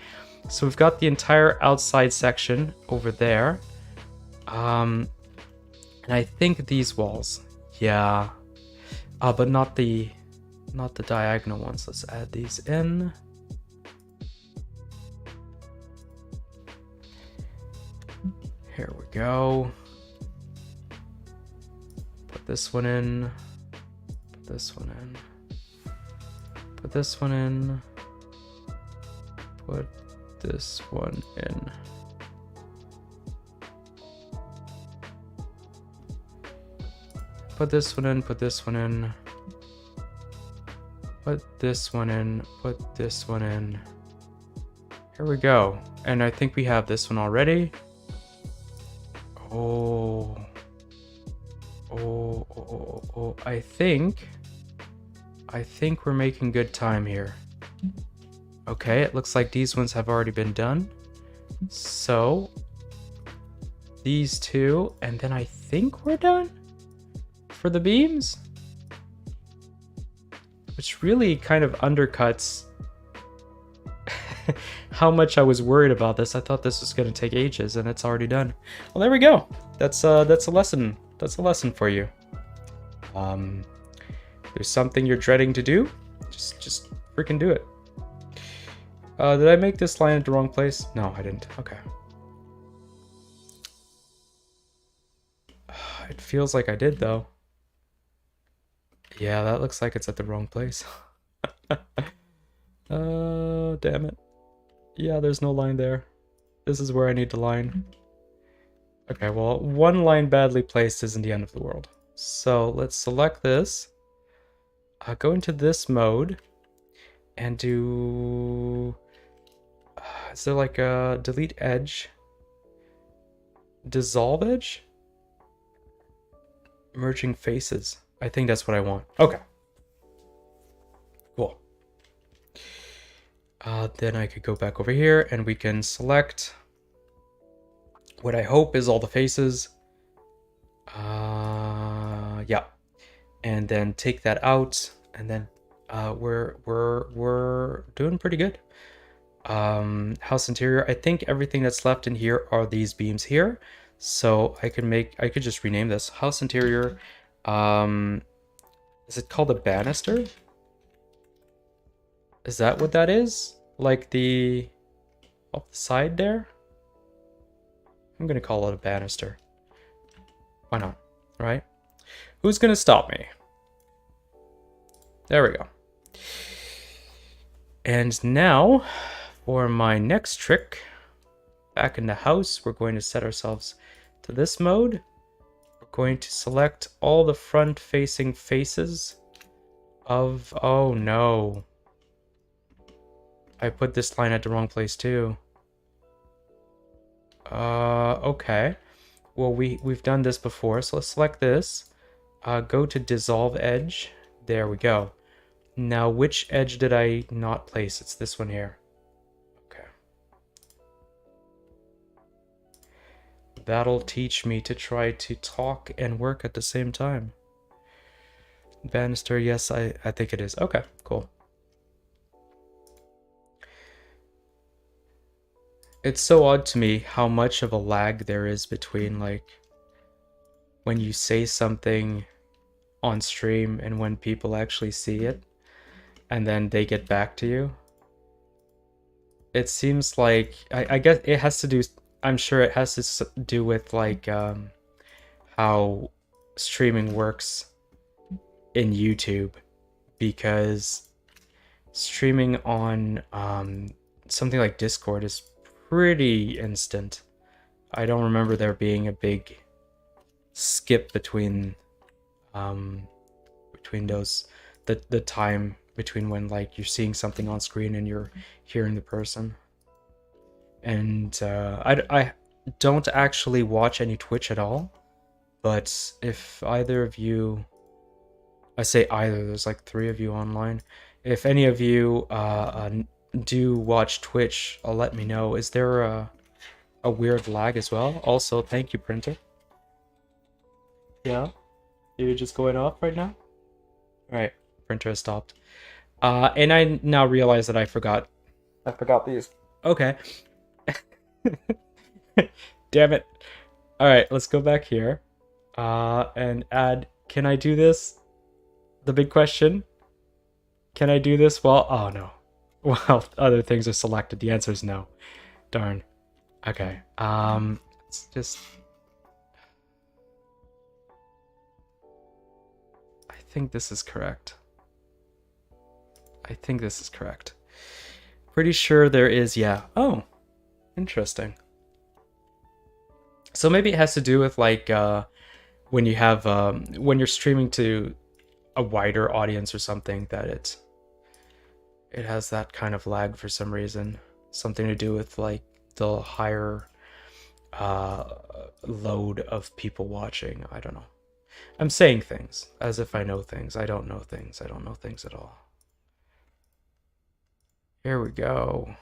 So we've got the entire outside section over there. And I think these walls. Yeah. But not the diagonal ones. Let's add these in. Here we go. Put this one in. Put this one in. Put this one in. Put this one in. Put this one in, put this one in. Put this one in, put this one in. Here we go. And I think we have this one already. Oh. I think we're making good time here. Okay, it looks like these ones have already been done. So, these two, and then I think we're done for the beams, which really kind of undercuts how much I was worried about this. I thought this was going to take ages, and it's already done. Well, there we go. That's a lesson. That's a lesson for you. There's something you're dreading to do, just freaking do it. Did I make this line at the wrong place? No, I didn't. Okay. It feels like I did, though. Yeah, that looks like it's at the wrong place. Damn it. Yeah, there's no line there. This is where I need the line. Okay, well, one line badly placed isn't the end of the world. So let's select this. Go into this mode and do... is there like a delete edge? Dissolve edge? Merging faces. I think that's what I want. Okay. Cool. Then I could go back over here and we can select what I hope is all the faces. Yeah. and then take that out, and then we're doing pretty good. House interior, I think everything that's left in here are these beams here. So I could just rename this house interior. Is it called a banister? Is that what that is? Like the off the side there? I'm gonna call it a banister. Why not? Right? Who's gonna stop me? There we go. And now, for my next trick, back in the house, we're going to set ourselves to this mode. We're going to select all the front-facing faces of... Oh no. I put this line at the wrong place too. Okay. Well, we've done this before, so let's select this. Go to dissolve edge. There we go. Now, which edge did I not place? It's this one here. Okay. That'll teach me to try to talk and work at the same time. Banister, yes, I think it is. Okay, cool. It's so odd to me how much of a lag there is between, like, when you say something on stream and when people actually see it, and then they get back to you. It seems like, I guess it has to do, I'm sure it has to do with, like, how streaming works in YouTube, because streaming on something like Discord is pretty instant. I don't remember there being a big skip between those, the time between when, like, you're seeing something on screen and you're hearing the person. And I don't actually watch any Twitch at all, but if either of you, I say either, there's like 3 of you online, if any of you do watch Twitch, let me know. Is there a weird lag as well? Also, thank you, printer. Yeah? You're just going off right now? Alright, printer has stopped. And I now realize that I forgot these. Okay. Damn it. Alright, let's go back here. And add, can I do this? The big question. Can I do this? Well, oh no. Well, other things are selected. The answer is no. Darn. Okay. Let's just... I think this is correct. Pretty sure there is, yeah. Oh, interesting. So maybe it has to do with, like, when you have, when you're streaming to a wider audience or something, that it has that kind of lag for some reason. Something to do with, like, the higher load of people watching. I don't know. I'm saying things as if I know things. I don't know things. I don't know things at all. Here we go.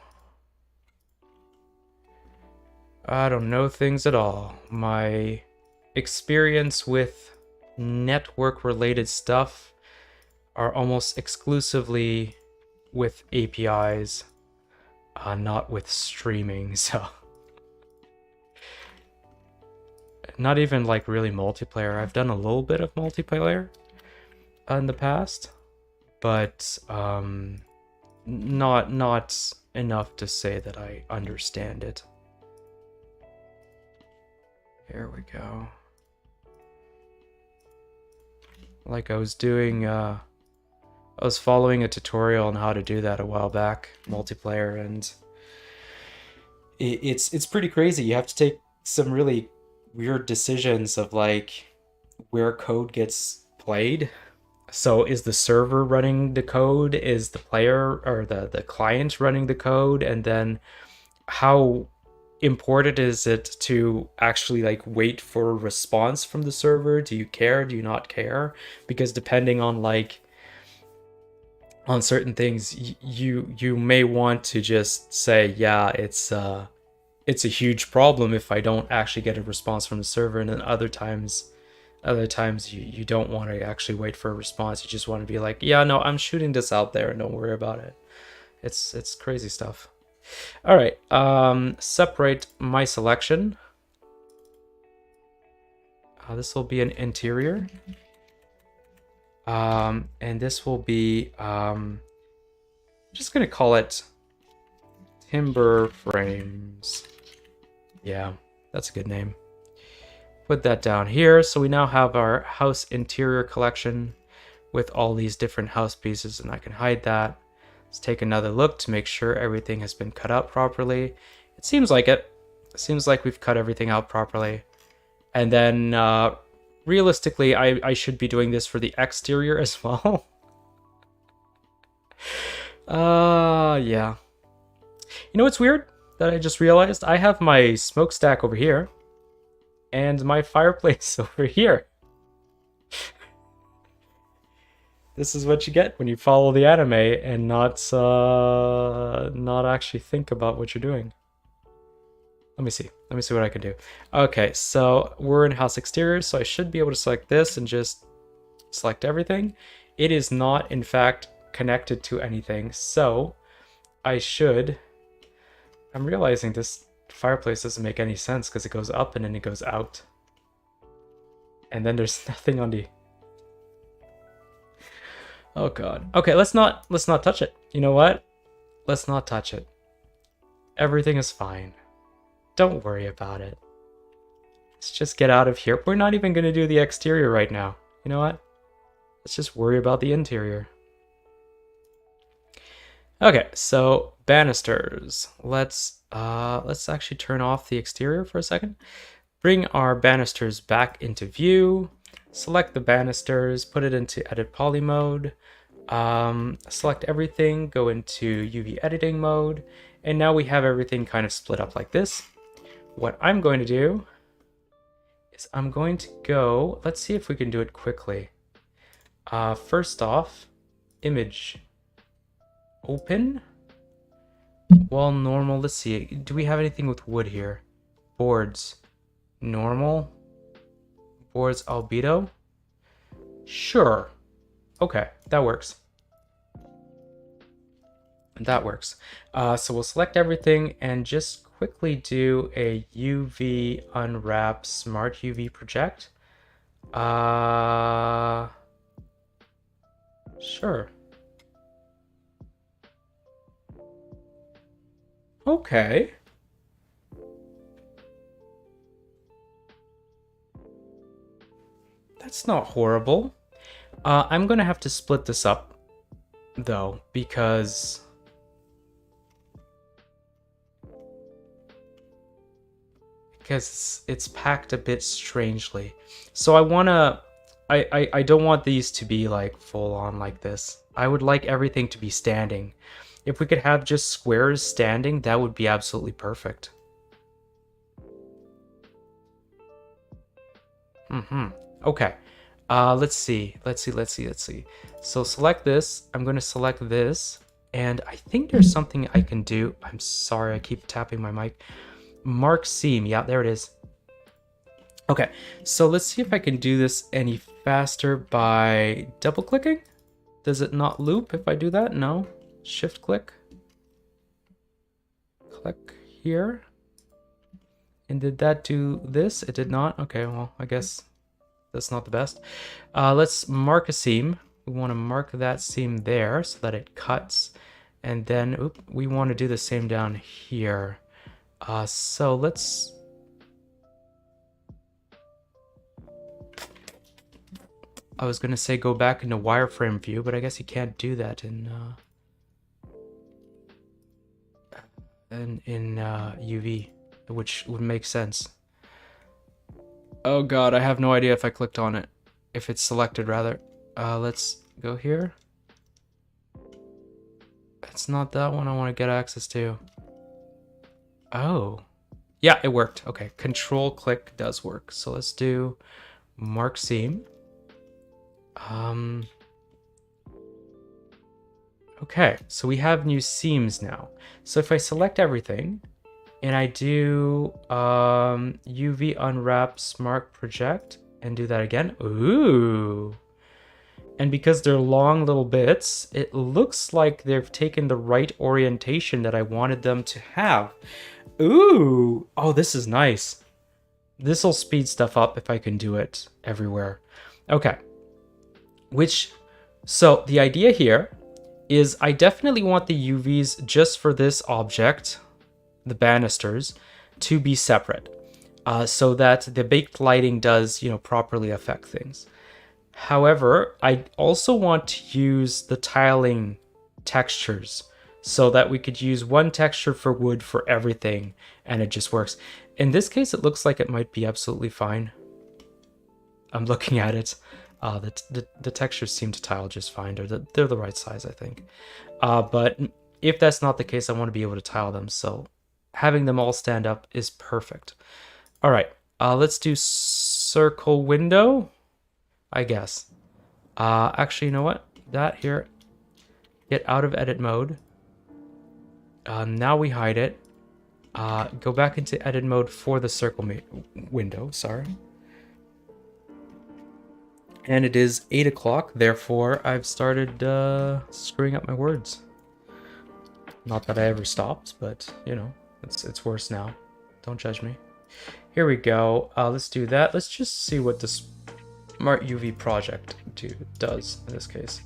I don't know things at all. My experience with network-related stuff are almost exclusively with APIs, not with streaming, so... Not even, like, really multiplayer. I've done a little bit of multiplayer in the past, but not enough to say that I understand it. Here we go. Like, I was doing, I was following a tutorial on how to do that a while back, multiplayer, and it's pretty crazy. You have to take some really weird decisions of, like, where code gets played. So is the server running the code? Is the player or the client running the code? And then how important is it to actually, like, wait for a response from the server? Do you care? Do you not care? Because depending on, like, on certain things, you may want to just say, yeah, it's a huge problem if I don't actually get a response from the server, and then other times Other times you don't want to actually wait for a response. You just want to be like, yeah, no, I'm shooting this out there and don't worry about it. It's crazy stuff. All right, separate my selection. This will be an interior. And this will be, I'm just gonna call it timber frames. Yeah, that's a good name. Put that down here. So we now have our house interior collection with all these different house pieces, and I can hide that. Let's take another look to make sure everything has been cut out properly. It seems like it. It seems like we've cut everything out properly. And then realistically, I should be doing this for the exterior as well. Yeah. You know what's weird that I just realized? I have my smokestack over here and my fireplace over here. This is what you get when you follow the anime and not actually think about what you're doing. Let me see what I can do. Okay, so we're in house exterior, so I should be able to select this and just select everything. It is not, in fact, connected to anything, so I'm realizing this fireplace doesn't make any sense because it goes up and then it goes out. And then there's nothing on the... Oh god. Okay, let's not touch it. You know what? Let's not touch it. Everything is fine. Don't worry about it. Let's just get out of here. We're not even going to do the exterior right now. You know what? Let's just worry about the interior. Okay, so banisters. Let's actually turn off the exterior for a second. Bring our banisters back into view. Select the banisters, put it into edit poly mode. Select everything, go into UV editing mode, and now we have everything kind of split up like this. What I'm going to do is I'm going to go, let's see if we can do it quickly. First off, image, open, wall normal, let's see, do we have anything with wood here? Boards, normal, boards albedo, sure, okay, that works. That works. So we'll select everything and just quickly do a UV unwrap smart UV project. Sure. Okay. That's not horrible. I'm gonna have to split this up though, because it's packed a bit strangely. So I don't want these to be like full on like this. I would like everything to be standing. If we could have just squares standing, that would be absolutely perfect. Okay. Let's see. So select this. I'm going to select this. And I think there's something I can do. I'm sorry, I keep tapping my mic. Mark seam. Yeah, there it is. Okay, so let's see if I can do this any faster by double clicking. Does it not loop if I do that? No. Shift click. Click here. And did that do this? It did not. Okay, well, I guess that's not the best. Let's mark a seam. We want to mark that seam there so that it cuts. And then we want to do the same down here. So let's... I was going to say go back into wireframe view, but I guess you can't do that in UV, which would make sense. Oh god, I have no idea if I clicked on it. If it's selected, rather. Let's go here. It's not that one I want to get access to. Oh. Yeah, it worked. Okay, control click does work. So let's do mark seam. Okay, so we have new seams now. So if I select everything and I do UV unwrap smart project and do that again. Ooh. And because they're long little bits, it looks like they've taken the right orientation that I wanted them to have. Ooh. Oh, this is nice. This will speed stuff up if I can do it everywhere. Okay. So the idea here is I definitely want the UVs just for this object, the banisters, to be separate. So that the baked lighting does, properly affect things. However, I also want to use the tiling textures so that we could use one texture for wood for everything, and it just works. In this case, it looks like it might be absolutely fine. I'm looking at it. The textures seem to tile just fine. They're the right size, I think. But if that's not the case, I want to be able to tile them, so having them all stand up is perfect. All right, let's do circle window, I guess. Actually, you know what? That here, get out of edit mode. Now we hide it. Go back into edit mode for the circle window, sorry. And it is 8 o'clock, therefore I've started screwing up my words. Not that I ever stopped, but, it's worse now. Don't judge me. Here we go. Let's do that. Let's just see what this Smart UV project does in this case.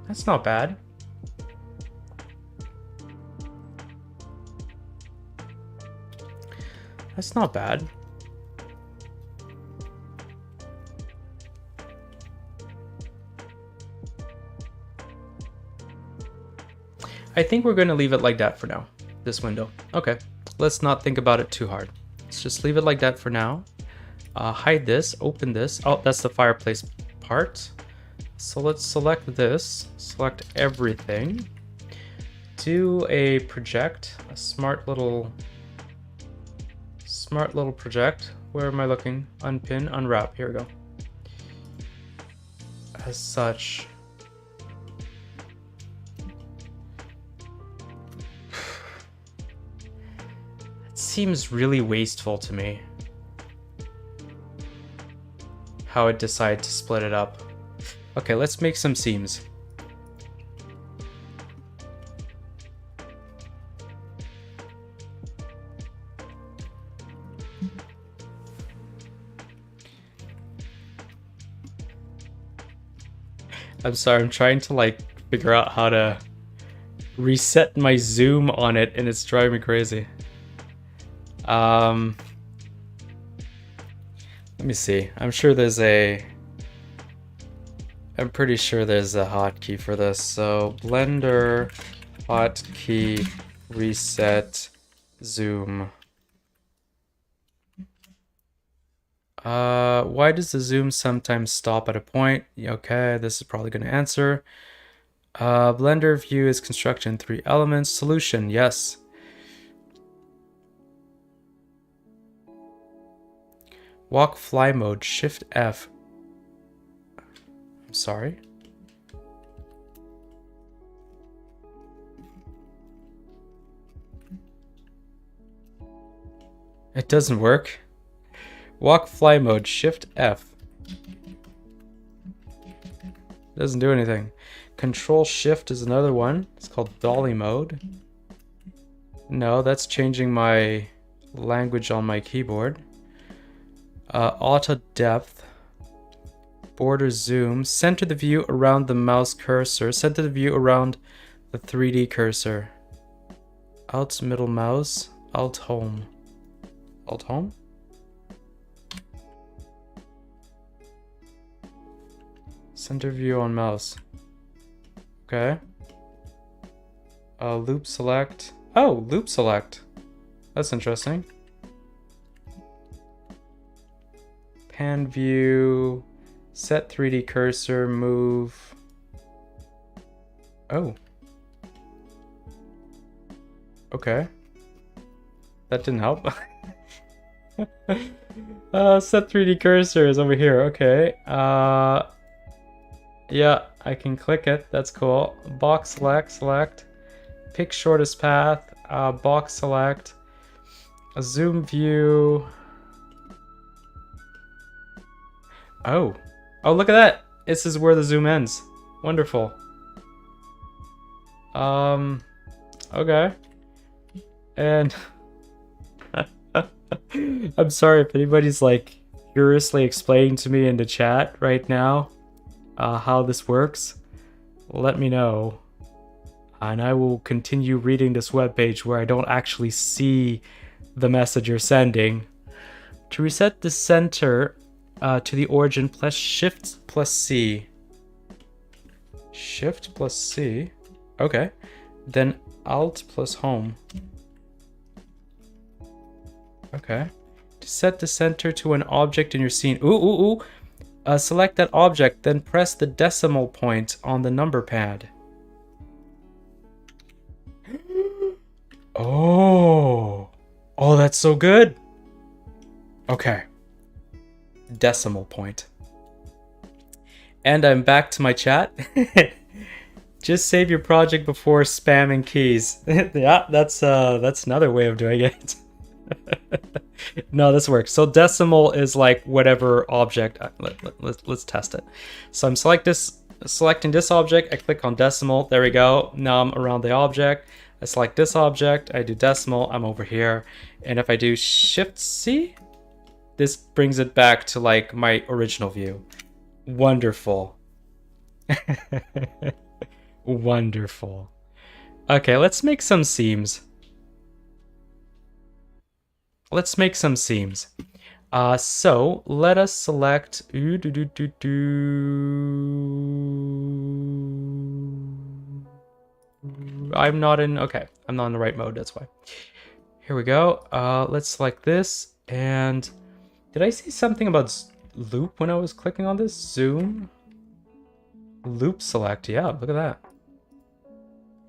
That's not bad. That's not bad. I think we're going to leave it like that for now, this window. Okay, let's not think about it too hard. Let's just leave it like that for now. Hide this, open this. Oh, that's the fireplace part. So let's select this, select everything. Do a project, a smart little project. Where am I looking? Unpin, unwrap, here we go. As such. Seems really wasteful to me how it decided to split it up. Okay, let's make some seams. I'm sorry, I'm trying to figure out how to reset my zoom on it and it's driving me crazy. Let me see. I'm pretty sure there's a hotkey for this. So Blender hotkey reset zoom. Why does the zoom sometimes stop at a point? Okay, this is probably going to answer. Blender view is constructed in 3 elements. Solution, yes. Walk fly mode, Shift F. I'm sorry. It doesn't work. Walk fly mode, Shift F. Doesn't do anything. Control Shift is another one. It's called dolly mode. No, that's changing my language on my keyboard. Auto depth, border zoom, center the view around the mouse cursor, center the view around the 3D cursor. Alt middle mouse, Alt home. Alt home? Center view on mouse. Okay. Loop select. Oh, loop select. That's interesting. Pan view, set 3D cursor, move. Oh. Okay. That didn't help. Set 3D cursor is over here. Okay. Yeah, I can click it. That's cool. Box select. Pick shortest path. Box select. A zoom view. Oh. Oh, look at that. This is where the zoom ends. Wonderful. Okay. And I'm sorry if anybody's like curiously explaining to me in the chat right now how this works. Let me know. And I will continue reading this webpage where I don't actually see the message you're sending. To reset the center to the origin, press Shift plus C. Shift plus C. Okay. Then Alt plus Home. Okay. To set the center to an object in your scene. Ooh. Select that object, then press the decimal point on the number pad. Oh, that's so good. Okay. Decimal point. And I'm back to my chat. Just save your project before spamming keys. Yeah, that's another way of doing it. No, this works. So decimal is like whatever object. Let's test it. So I'm selecting this object. I click on decimal. There we go. Now I'm around the object. I select this object. I do decimal. I'm over here. And if I do Shift C, this brings it back to like my original view. Wonderful. Wonderful. Okay, let's make some seams. Let's make some seams. So let us select. I'm not in. Okay, I'm not in the right mode. That's why. Here we go. Let's select this. And did I see something about loop when I was clicking on this? Zoom. Loop select. Yeah, look at that.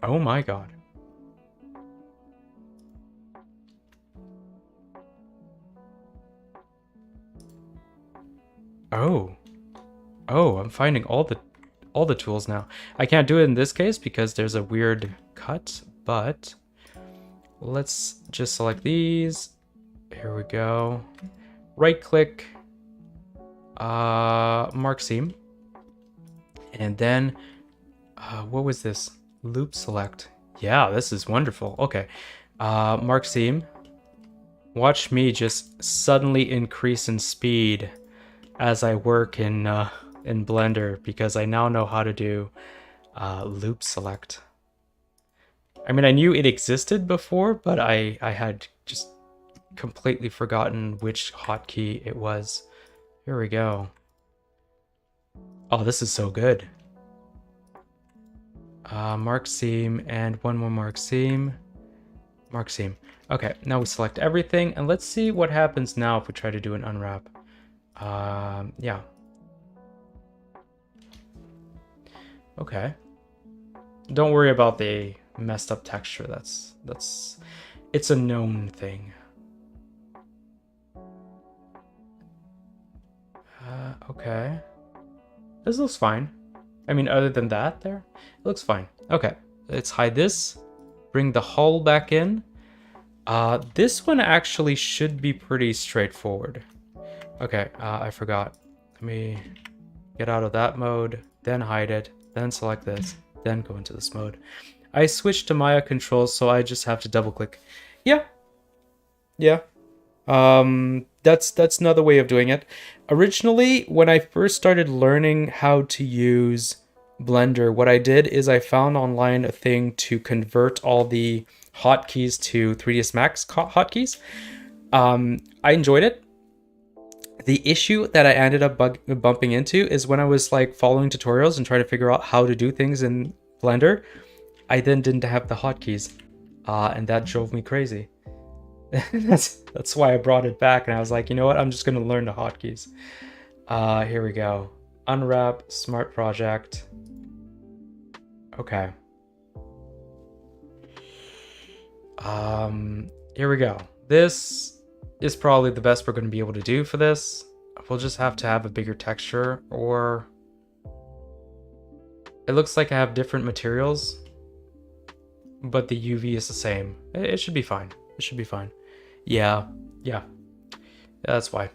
Oh my god. Oh, I'm finding all the tools now. I can't do it in this case because there's a weird cut, but let's just select these. Here we go. Right click, mark seam, and then what was this? Loop select. Yeah, this is wonderful. Okay, mark seam. Watch me just suddenly increase in speed as I work in Blender, because I now know how to do loop select. I mean, I knew it existed before, but I had just completely forgotten which hotkey it was. Here we go. Oh, this is so good. Mark seam and one more mark seam. Mark seam. Okay, now we select everything, and let's see what happens now if we try to do an unwrap. Yeah. Okay. Don't worry about the messed up texture. It's a known thing. Okay. This looks fine. I mean, other than that there, it looks fine. Okay, let's hide this. Bring the hull back in. This one actually should be pretty straightforward. Okay, I forgot. Let me get out of that mode, then hide it, then select this, then go into this mode. I switched to Maya controls, so I just have to double click. Yeah. That's another way of doing it. Originally, when I first started learning how to use Blender, what I did is I found online a thing to convert all the hotkeys to 3ds Max hotkeys. I enjoyed it. The issue that I ended up bumping into is when I was like following tutorials and trying to figure out how to do things in Blender, I then didn't have the hotkeys, and that drove me crazy. That's why I brought it back, and I was like, you know what? I'm just gonna learn the hotkeys. Here we go. Unwrap, smart project. Okay. Here we go. This is probably the best we're going to be able to do for this. We'll just have to have a bigger texture, or it looks like I have different materials, but the UV is the same. It should be fine. It should be fine. Yeah, yeah, that's why.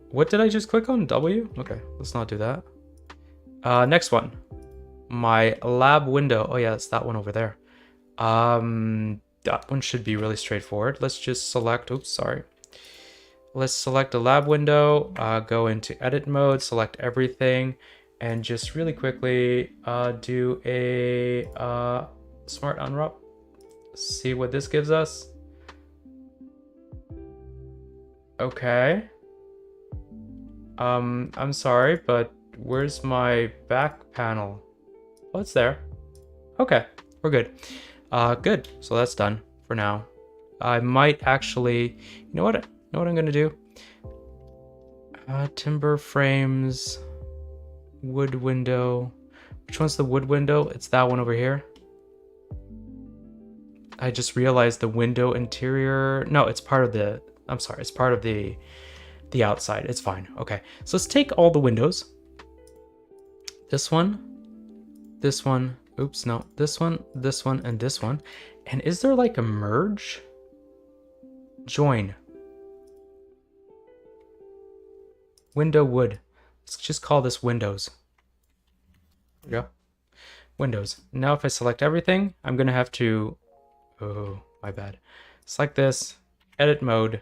What did I just click on? W? Okay, let's not do that. Next one. My lab window. Oh yeah, it's that one over there. That one should be really straightforward. Let's just select, oops, sorry. Let's select a lab window, go into edit mode, select everything, and just really quickly do a smart unwrap. See what this gives us. Okay. I'm sorry, but where's my back panel? Oh, it's there. Okay, we're good. Good. So that's done for now. I might actually, you know what I'm gonna do? Timber frames, wood window. Which one's the wood window? It's that one over here. I just realized the window interior. No, it's part of the. I'm sorry, it's part of the outside. It's fine. Okay, so let's take all the windows. This one, this one. Oops, no, this one, and this one. And is there like a merge? Join. Window wood. Let's just call this windows. There we go. Windows. Now if I select everything, I'm gonna have to, oh, my bad. Select this, edit mode,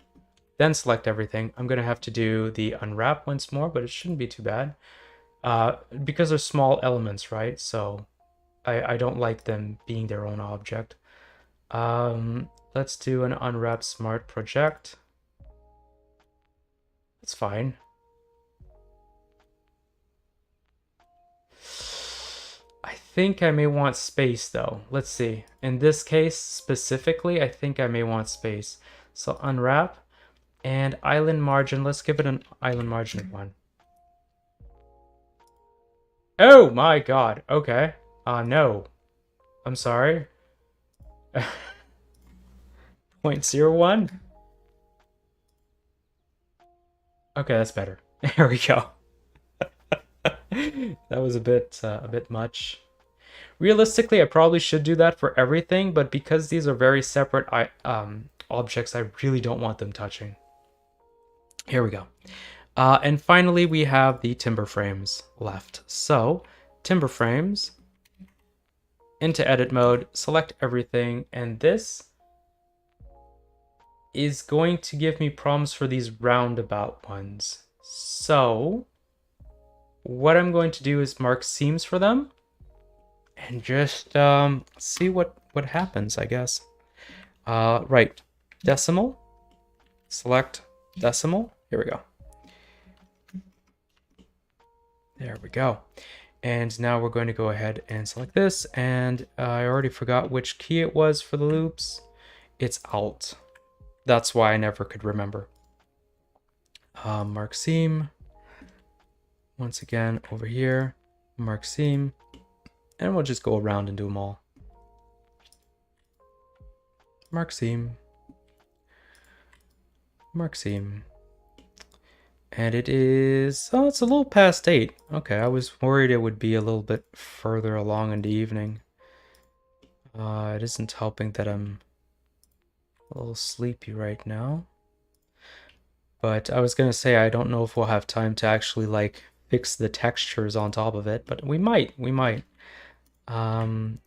then select everything. I'm gonna have to do the unwrap once more, but it shouldn't be too bad. Because they're small elements, right? So I don't like them being their own object. Let's do an unwrap smart project. That's fine. I think I may want space though. Let's see. In this case specifically, I think I may want space. So unwrap and island margin. Let's give it an island margin of 1. Oh my god. Okay. No. I'm sorry. 0.01. Okay, that's better. There we go. That was a bit much. Realistically, I probably should do that for everything, but because these are very separate objects, I really don't want them touching. Here we go. And finally, we have the timber frames left. So, timber frames, into edit mode, select everything, and this is going to give me problems for these roundabout ones. So, what I'm going to do is mark seams for them and just see what happens, I guess. Right, decimal, select decimal. Here we go. There we go. And now we're going to go ahead and select this. And I already forgot which key it was for the loops. It's Alt. That's why I never could remember. Mark seam. Once again, over here, mark seam. And we'll just go around and do them all. Mark seam. Mark seam. And it is, oh, it's a little past 8. Okay, I was worried it would be a little bit further along in the evening. It isn't helping that I'm a little sleepy right now. But I was gonna say, I don't know if we'll have time to actually like fix the textures on top of it, but we might.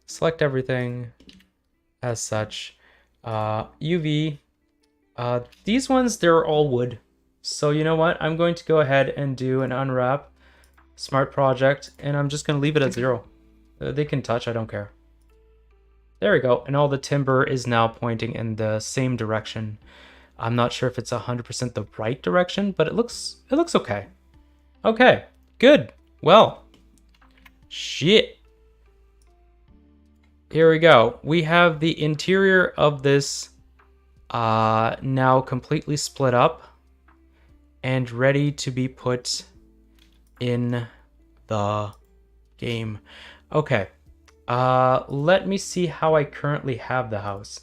Select everything as such. UV. These ones, they're all wood. So you know what? I'm going to go ahead and do an unwrap smart project, and I'm just going to leave it at 0. They can touch, I don't care. There we go. And all the timber is now pointing in the same direction. I'm not sure if it's 100% the right direction, but it looks okay. Okay, good. Well, shit. Here we go. We have the interior of this now completely split up and ready to be put in the game. Okay, let me see how I currently have the house,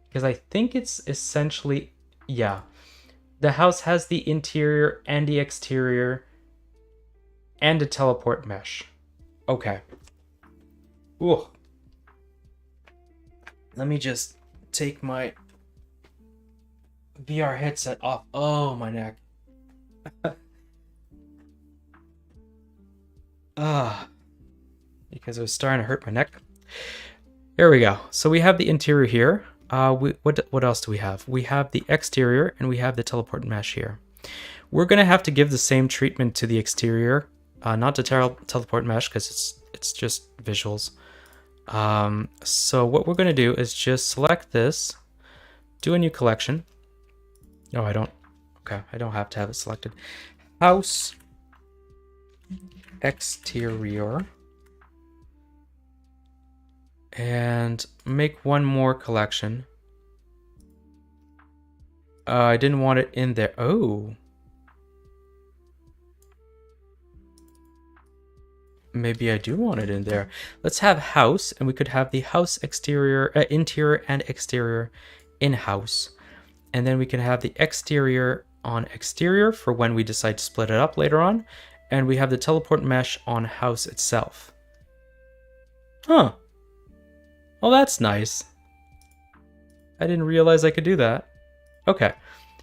because I think it's essentially, yeah, the house has the interior and the exterior and a teleport mesh. Okay. Ooh. Let me just take my VR headset off. Oh, my neck. Ah, because it was starting to hurt my neck. There we go. So we have the interior here. What else do we have? We have the exterior and we have the teleport mesh here. We're gonna have to give the same treatment to the exterior, not to teleport mesh because it's just visuals. So what we're gonna do is just select this, do a new collection. No, I don't. Okay, I don't have to have it selected. House exterior. And make one more collection. I didn't want it in there. Oh. Maybe I do want it in there. Let's have house, and we could have the house exterior, interior and exterior in house. And then we can have the exterior on exterior for when we decide to split it up later on. And we have the teleport mesh on house itself. Huh. Well, that's nice. I didn't realize I could do that. Okay,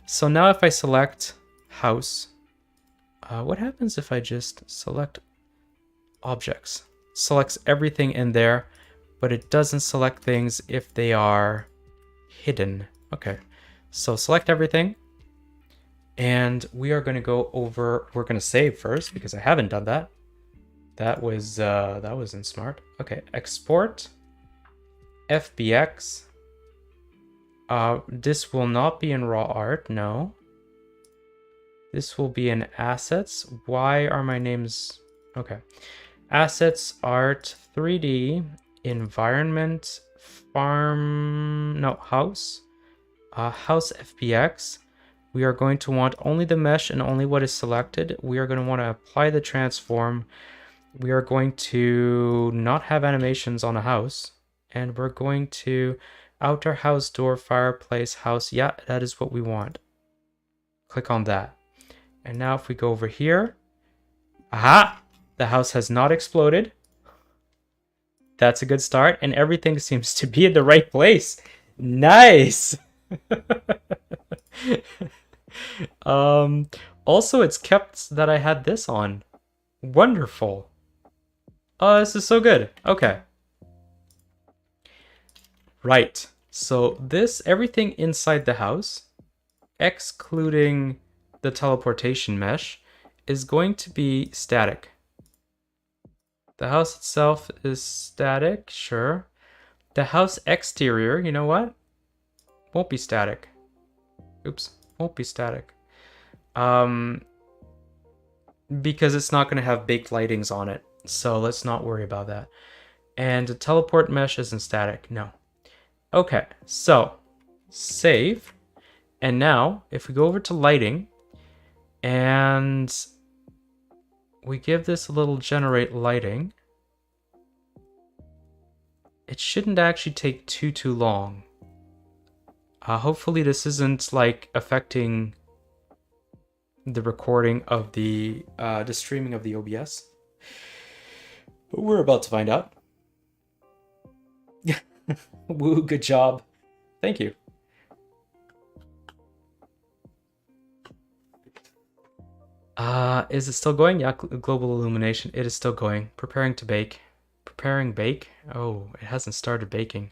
so now if I select house, what happens if I just select objects? Selects everything in there, but it doesn't select things if they are hidden. Okay, so select everything. And we are going to go over, we're going to save first because I haven't done that. That wasn't smart. Okay, export FBX. This will not be in raw art, no. This will be in assets. Why are my names... Okay. Assets, art, 3D, environment, farm... No, house. House FBX. We are going to want only the mesh and only what is selected. We are going to want to apply the transform. We are going to not have animations on a house. And we're going to outer house, door, fireplace, house. Yeah, that is what we want. Click on that. And now if we go over here. Aha! The house has not exploded. That's a good start. And everything seems to be in the right place. Nice! Also, it's kept that I had this on. Wonderful. Oh, this is so good. Okay. Right. So this, everything inside the house, excluding the teleportation mesh, is going to be static. The house itself is static, sure. The house exterior, you know what? Won't be static. Oops, won't be static. Because it's not going to have baked lightings on it. So let's not worry about that. And the teleport mesh isn't static, no. Okay, so save. And now if we go over to lighting and we give this a little generate lighting, it shouldn't actually take too long. Hopefully this isn't like affecting the recording of the streaming of the OBS. But we're about to find out. Woo, good job. Thank you. Is it still going? Yeah, global illumination. It is still going. Preparing to bake. Preparing bake? Oh, it hasn't started baking.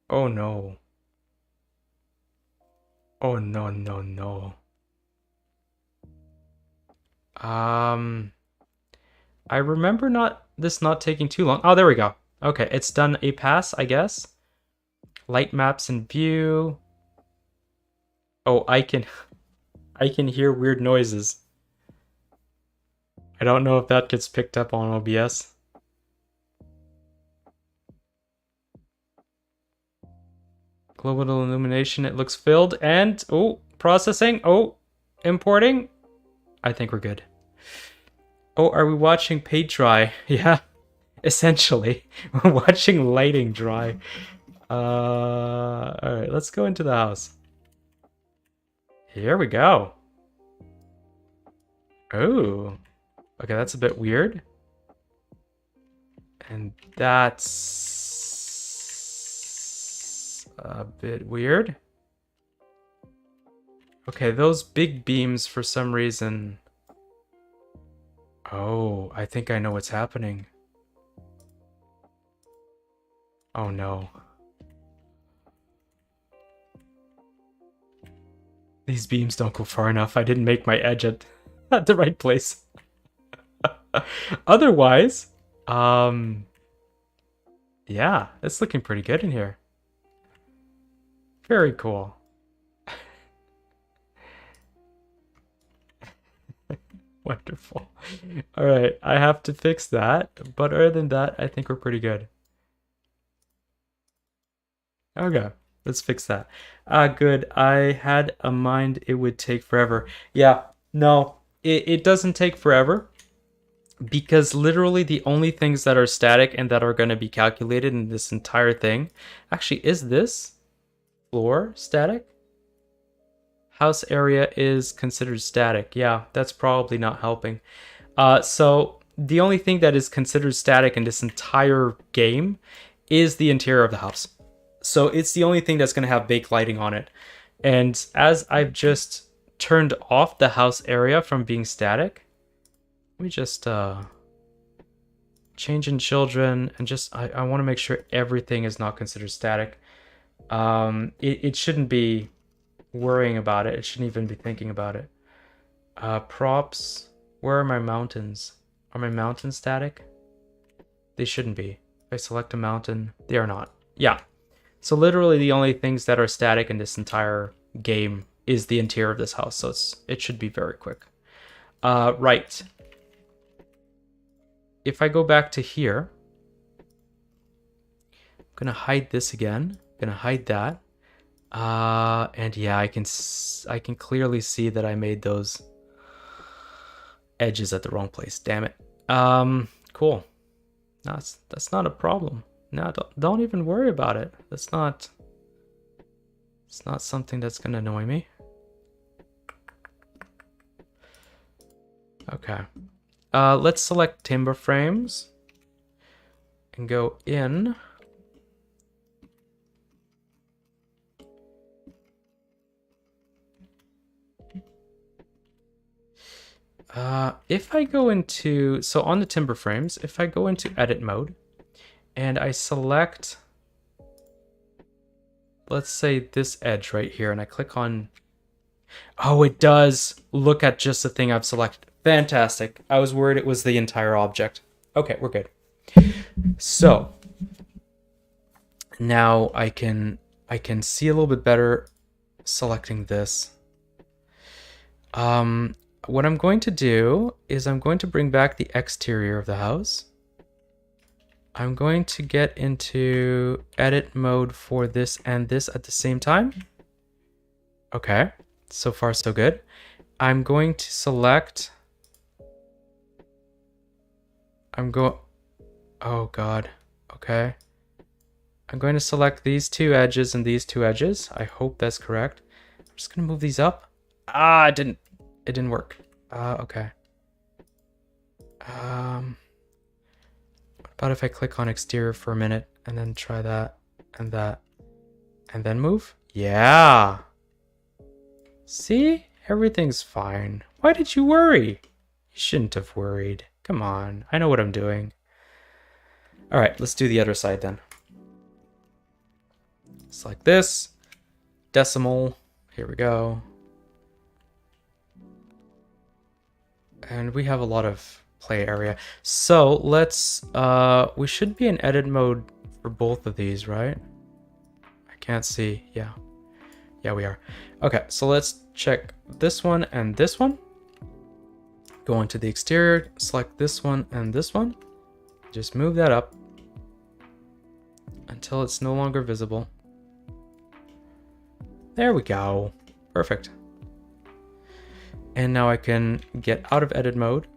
Oh no. Oh no, no, no. I remember this not taking too long. Oh, there we go. Okay, it's done a pass, I guess. Light maps in view. Oh, I can hear weird noises. I don't know if that gets picked up on OBS. Global illumination, it looks filled, and oh, processing, oh, importing. I think we're good. Oh, are we watching paint dry? Yeah, essentially. We're watching lighting dry. Alright, let's go into the house. Here we go. Oh, okay, that's a bit weird. And that's... a bit weird. Okay, those big beams for some reason... Oh, I think I know what's happening. Oh no. These beams don't go far enough. I didn't make my edge at the right place. Otherwise, yeah, it's looking pretty good in here. Very cool. Wonderful. All right, I have to fix that, but other than that, I think we're pretty good. Okay, let's fix that. Good. I had a mind it would take forever. Yeah, no, it doesn't take forever because literally the only things that are static and that are going to be calculated in this entire thing. Actually, is this floor static? House area is considered static. Yeah, that's probably not helping. So the only thing that is considered static in this entire game is the interior of the house. So it's the only thing that's going to have baked lighting on it. And as I've just turned off the house area from being static, we just change in children and just I want to make sure everything is not considered static. It shouldn't be worrying about it. It shouldn't even be thinking about it. Props. Where are my mountains? Are my mountains static? They shouldn't be. If I select a mountain, they are not. Yeah. So literally the only things that are static in this entire game is the interior of this house. So it should be very quick. Right. If I go back to here, I'm going to hide this again. I'm going to hide that. And yeah, I can clearly see that I made those edges at the wrong place. Damn it. Cool. No, that's not a problem. No, don't even worry about it. It's not something that's gonna annoy me. Okay. Let's select timber frames and go in. If I go into, so on the timber frames, if I go into edit mode and I select, let's say this edge right here, and I click on, oh, it does look at just the thing I've selected. Fantastic. I was worried it was the entire object. Okay, we're good. So now I can see a little bit better selecting this. What I'm going to do is I'm going to bring back the exterior of the house. I'm going to get into edit mode for this and this at the same time. Okay, so far so good. I'm going to select... Oh god, okay. I'm going to select these two edges and these two edges. I hope that's correct. I'm just going to move these up. Ah, it didn't work. Okay. What about if I click on exterior for a minute and then try that and then move? Yeah. See? Everything's fine. Why did you worry? You shouldn't have worried. Come on. I know what I'm doing. All right, let's do the other side then. It's like this. Decimal. Here we go. And we have a lot of play area. So let's, we should be in edit mode for both of these, right? I can't see. Yeah. Yeah, we are. Okay, so let's check this one and this one. Go into the exterior, select this one and this one. Just move that up until it's no longer visible. There we go. Perfect. And now I can get out of edit mode.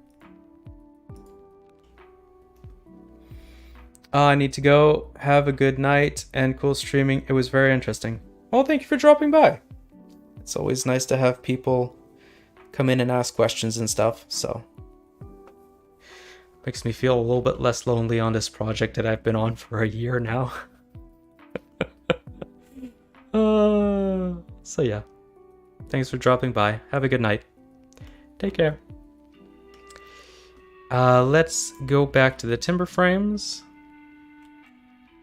I need to go. Have a good night and cool streaming. It was very interesting. Well, thank you for dropping by. It's always nice to have people come in and ask questions and stuff, so makes me feel a little bit less lonely on this project that I've been on for a year now. So yeah, thanks for dropping by. Have a good night. Take care. Let's go back to the timber frames.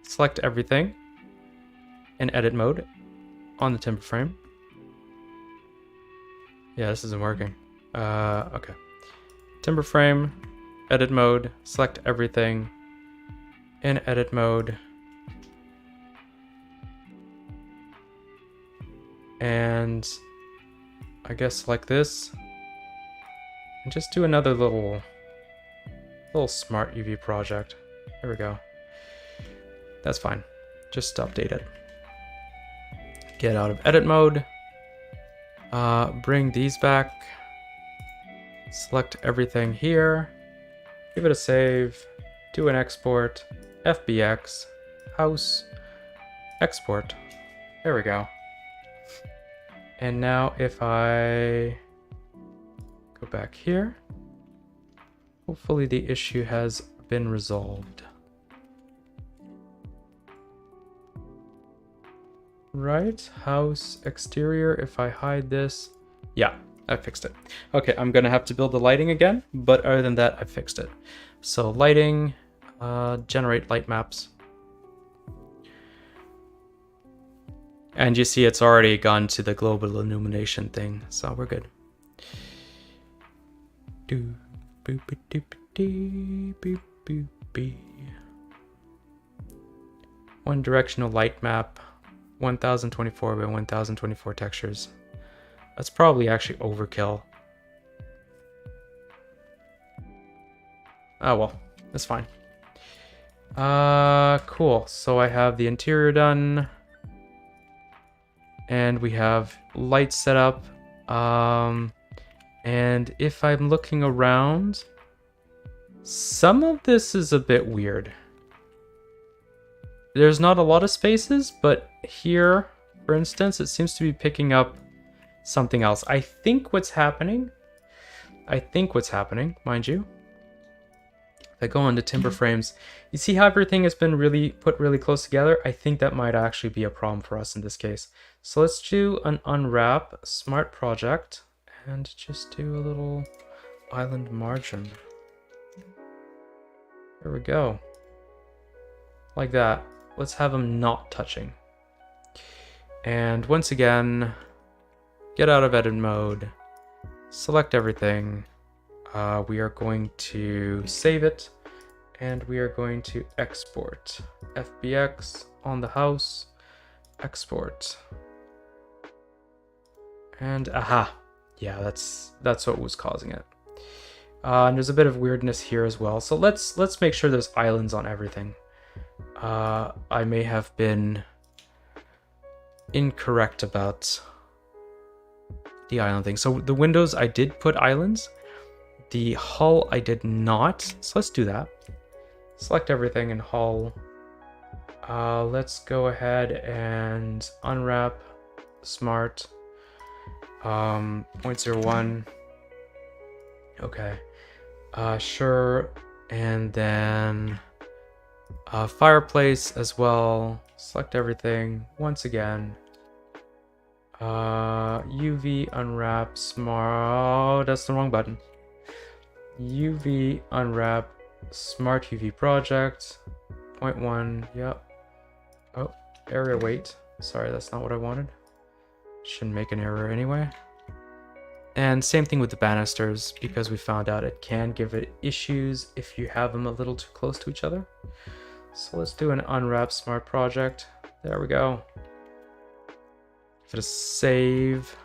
Select everything in edit mode on the timber frame. Yeah, this isn't working. Okay. Timber frame, edit mode, select everything in edit mode. And I guess like this. And just do another little smart UV project. There we go. That's fine. Just update it. Get out of edit mode. Bring these back. Select everything here. Give it a save. Do an export. FBX. House. Export. There we go. And now if I go back here, hopefully the issue has been resolved. Right, house exterior, if I hide this, yeah, I fixed it. Okay, I'm gonna have to build the lighting again, but other than that, I fixed it. So lighting, generate light maps. And you see it's already gone to the global illumination thing, so we're good. One directional light map, 1024 by 1024 textures. That's probably actually overkill. Oh well, that's fine. Cool. So I have the interior done. And we have lights set up. And if I'm looking around, some of this is a bit weird. There's not a lot of spaces, but here, for instance, it seems to be picking up something else. I think what's happening, mind you, if I go into timber frames, you see how everything has been put really close together? I think that might actually be a problem for us in this case. So let's do an unwrap smart project and just do a little island margin. There we go. Like that. Let's have them not touching. And once again, get out of edit mode, select everything. We are going to save it and we are going to export. FBX on the house, export. And aha, yeah, that's what was causing it. And there's a bit of weirdness here as well. So let's make sure there's islands on everything. I may have been incorrect about the island thing. So the windows, I did put islands. The hull, I did not. So let's do that. Select everything in hull. Let's go ahead and unwrap smart. 0.01. Okay. Sure. And then fireplace as well. Select everything once again. UV unwrap smart. Oh, that's the wrong button. UV unwrap smart UV project 0.1. Yep. Oh, area weight. Sorry, that's not what I wanted. Shouldn't make an error anyway. And same thing with the banisters, because we found out it can give it issues if you have them a little too close to each other. So let's do an unwrap smart project. There we go. Give it a save.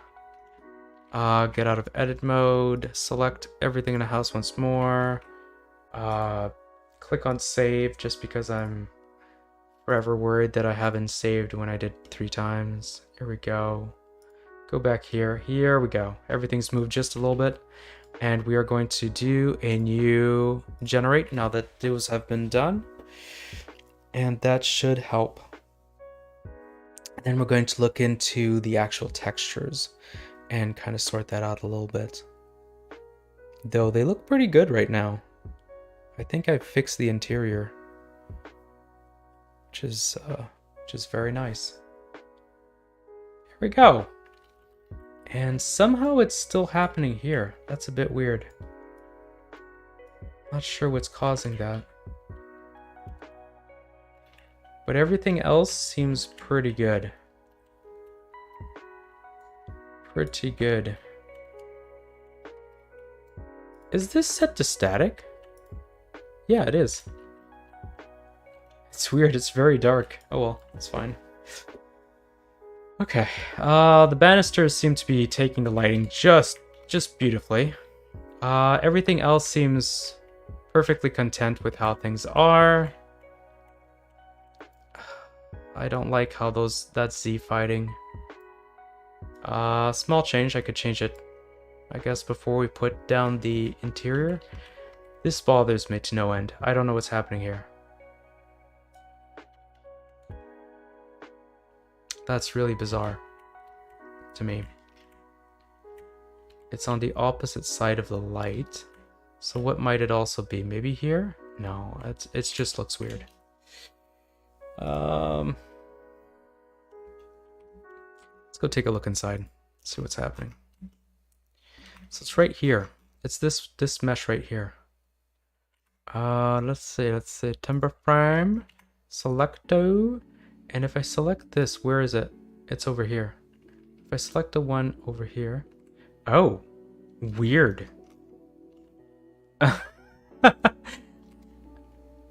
Get out of edit mode. Select everything in the house once more. Click on save just because I'm forever worried that I haven't saved when I did 3 times. Here we go. Go back here. Here we go. Everything's moved just a little bit. And we are going to do a new generate now that those have been done. And that should help. Then we're going to look into the actual textures and kind of sort that out a little bit. Though they look pretty good right now. I think I fixed the interior, which is very nice. Here we go. And somehow it's still happening here. That's a bit weird. Not sure what's causing that. But everything else seems pretty good. Pretty good. Is this set to static? Yeah, it is. It's weird, it's very dark. Oh well, it's fine. Okay, the banisters seem to be taking the lighting just beautifully. Everything else seems perfectly content with how things are. I don't like how that's Z fighting. Small change, I could change it, I guess, before we put down the interior. This bothers me to no end. I don't know what's happening here. That's really bizarre to me. It's on the opposite side of the light. So what might it also be? Maybe here? No, it just looks weird. Let's go take a look inside. See what's happening. So it's right here. It's this mesh right here. Let's see timber frame, selecto, and if I select this, where is it? It's over here. If I select the one over here, oh, weird.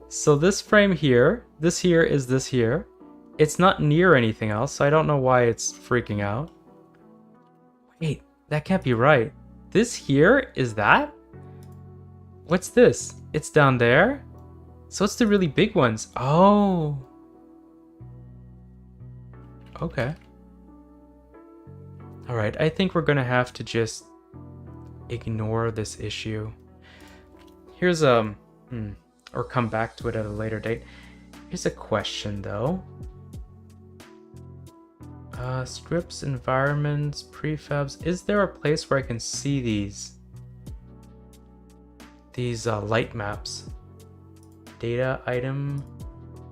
So this frame here, this here is this here. It's not near anything else, so I don't know why it's freaking out. Wait, that can't be right. This here is that? What's this? It's down there? So it's the really big ones. Oh. Okay. Alright, I think we're gonna have to just ignore this issue. Here's or come back to it at a later date. Here's a question though. Scripts, environments, prefabs. Is there a place where I can see these light maps? Data item,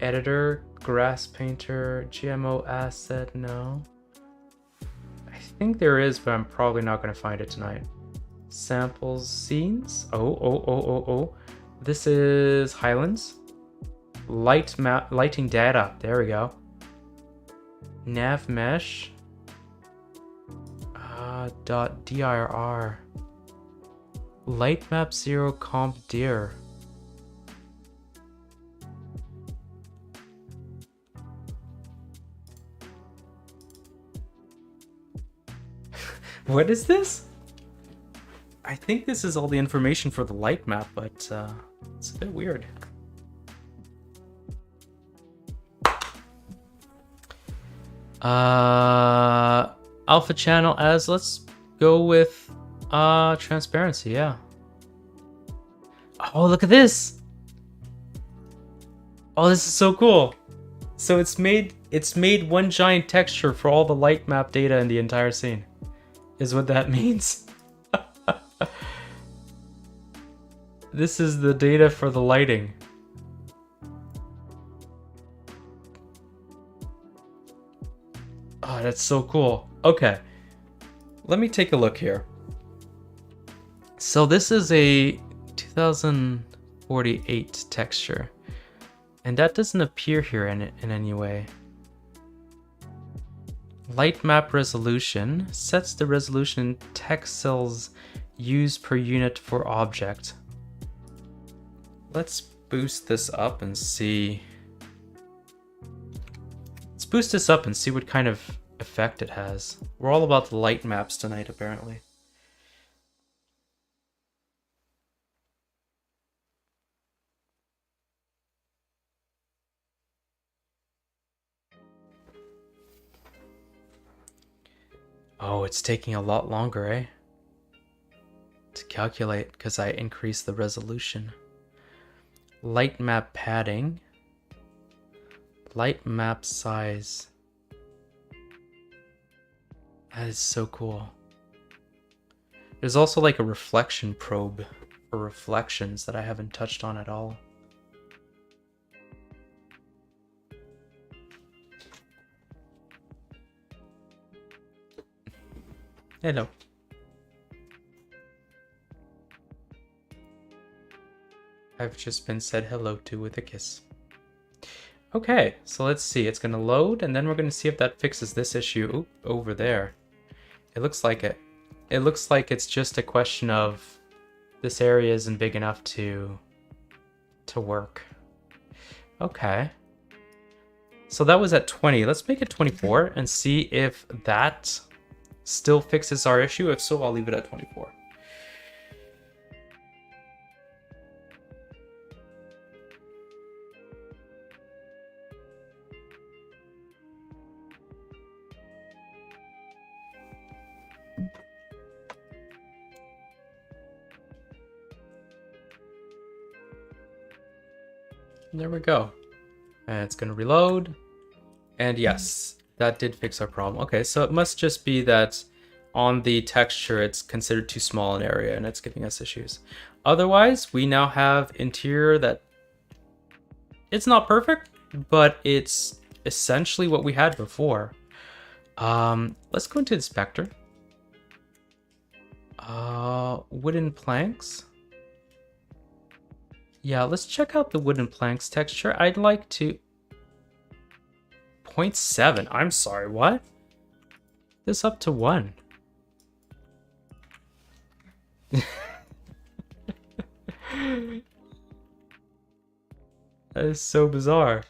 editor, grass painter, GMO asset, no. I think there is, but I'm probably not going to find it tonight. Samples, scenes. Oh. This is Highlands. Light map, lighting data. There we go. Nav mesh. .dir. Light map 0 comp dir. What is this? I think this is all the information for the light map, but it's a bit weird. Alpha channel as, let's go with transparency, yeah. Oh, look at this. Oh, this is so cool. So it's made one giant texture for all the light map data in the entire scene, is what that means. This is the data for the lighting. Oh, that's so cool. Okay, let me take a look here. So this is a 2048 texture, and that doesn't appear here in any way. Light map resolution sets the resolution in text cells used per unit for object. Let's boost this up and see. Let's boost this up and see what kind of effect it has. We're all about the light maps tonight, apparently. Oh, it's taking a lot longer, eh? To calculate, because I increased the resolution. Light map padding. Light map size. That is so cool. There's also like a reflection probe for reflections that I haven't touched on at all. Hello. I've just been said hello to with a kiss. Okay, so let's see. It's gonna load, and then we're gonna see if that fixes this issue. Oop, over there. It looks like it. It looks like it's just a question of this area isn't big enough to work. Okay. So that was at 20. Let's make it 24 and see if that still fixes our issue. If so, I'll leave it at 24. There we go. And it's going to reload. And yes, that did fix our problem. Okay, so it must just be that on the texture, it's considered too small an area and it's giving us issues. Otherwise, we now have interior that it's not perfect, but it's essentially what we had before. Let's go into inspector. Wooden planks. Yeah, let's check out the wooden planks texture. I'd like to... 0.7. I'm sorry, what? This up to 1. That is so bizarre.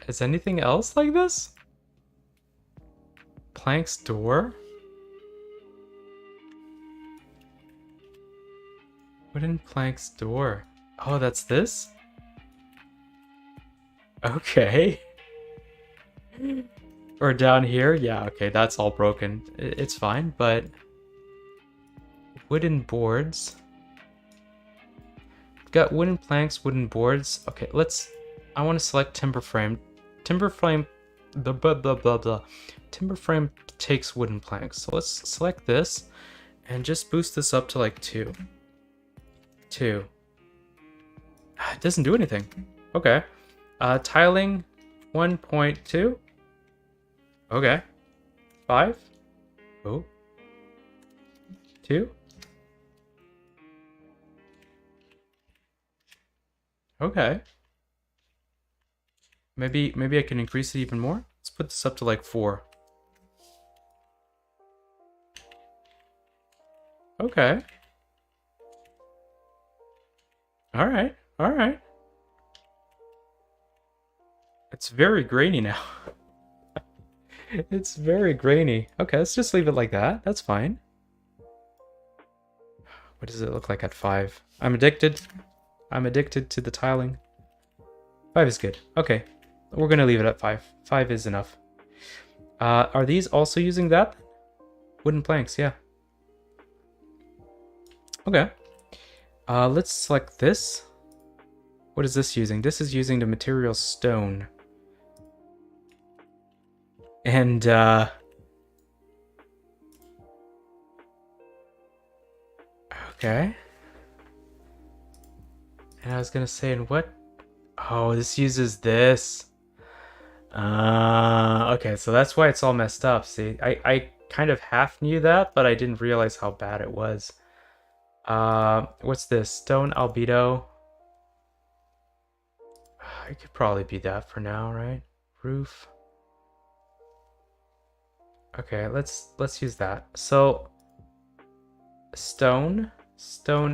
Is anything else like this? Planks door? Wooden planks door. Oh, that's this? Okay. Or down here? Yeah, okay, that's all broken. It's fine, but... Wooden boards. Got wooden planks, wooden boards. Okay, let's... I want to select timber frame. Timber frame... Blah, blah, blah, blah, blah. Timber frame takes wooden planks. So let's select this and just boost this up to like 2. 2. It doesn't do anything. Okay. Tiling 1.2. Okay. 5. Oh. 2. Okay. Maybe I can increase it even more. Let's put this up to like 4. Okay. All right. All right. It's very grainy now. It's very grainy. Okay, let's just leave it like that. That's fine. What does it look like at 5? I'm addicted. I'm addicted to the tiling. 5 is good. Okay, we're gonna leave it at 5. 5 is enough. Are these also using that? Wooden planks, yeah. Okay. Let's select this. What is this using? This is using the material stone. And, okay. And I was gonna say, and what? Oh, this uses this. Okay, so that's why it's all messed up. See, I kind of half knew that, but I didn't realize how bad it was. What's this? Stone albedo. It could probably be that for now, right? Roof. Okay, let's use that. So stone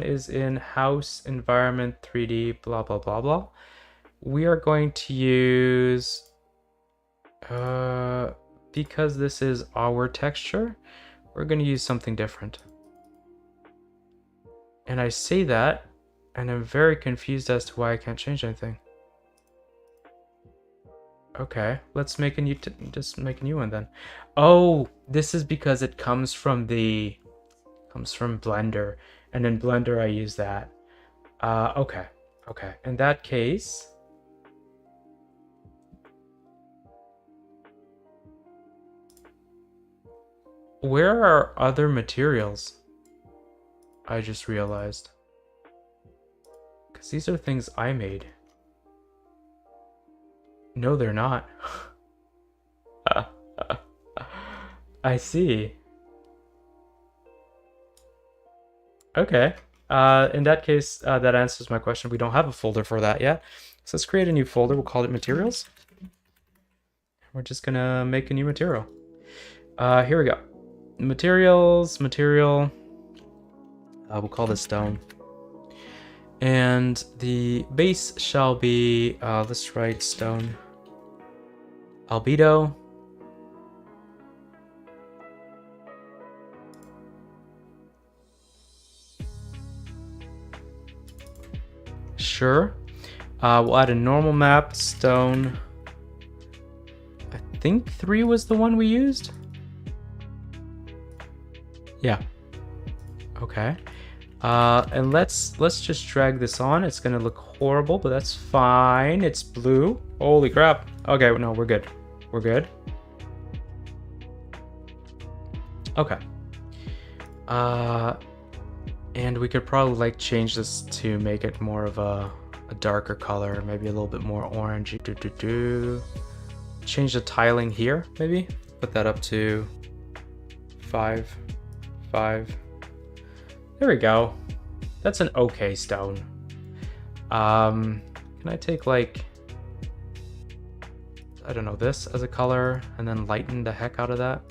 is in house environment 3D blah blah blah blah. We are going to use because this is our texture, we're going to use something different. And I say that and I'm very confused as to why I can't change anything. Okay, let's make a new just make a new one then. Oh, this is because it comes from Blender, and in Blender I use that. Okay. In that case, where are other materials? I just realized. Because these are things I made. No, they're not. I see. Okay. In that case, that answers my question. We don't have a folder for that yet. So let's create a new folder. We'll call it materials. We're just gonna make a new material. Here we go. Materials, material. We'll call this stone. And the base shall be, let's write stone. Albedo. Sure. We'll add a normal map, stone. I think 3 was the one we used. Yeah. Okay. And let's just drag this on. It's gonna look horrible, but that's fine. It's blue. Holy crap. Okay, no, we're good. We're good. Okay. And we could probably like change this to make it more of a darker color, maybe a little bit more orangey. Change the tiling here, maybe. Put that up to 5. There we go. That's an okay stone. Can I take like, I don't know, this as a color and then lighten the heck out of that?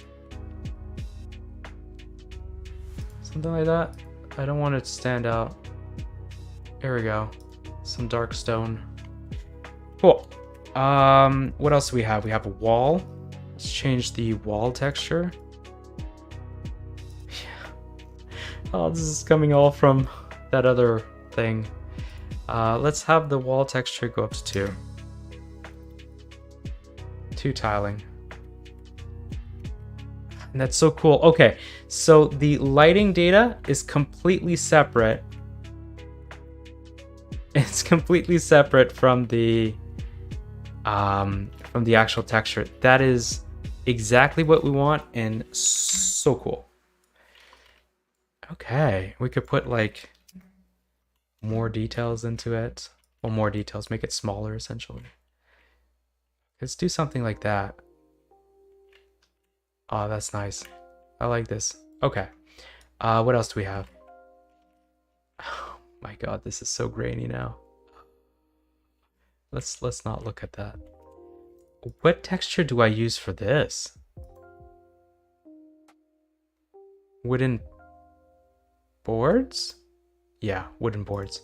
Something like that. I don't want it to stand out. There we go. Some dark stone. Cool. What else do we have? We have a wall. Let's change the wall texture. Oh, this is coming all from that other thing. Let's have the wall texture go up to 2. 2 tiling. And that's so cool. Okay, so the lighting data is completely separate. It's completely separate from the actual texture. That is exactly what we want and so cool. Okay, we could put like more details into it. Well, more details, make it smaller essentially. Let's do something like that. Oh, that's nice. I like this. Okay. What else do we have? Oh my god, this is so grainy now. Let's not look at that. What texture do I use for this? Wooden boards? Yeah, wooden boards.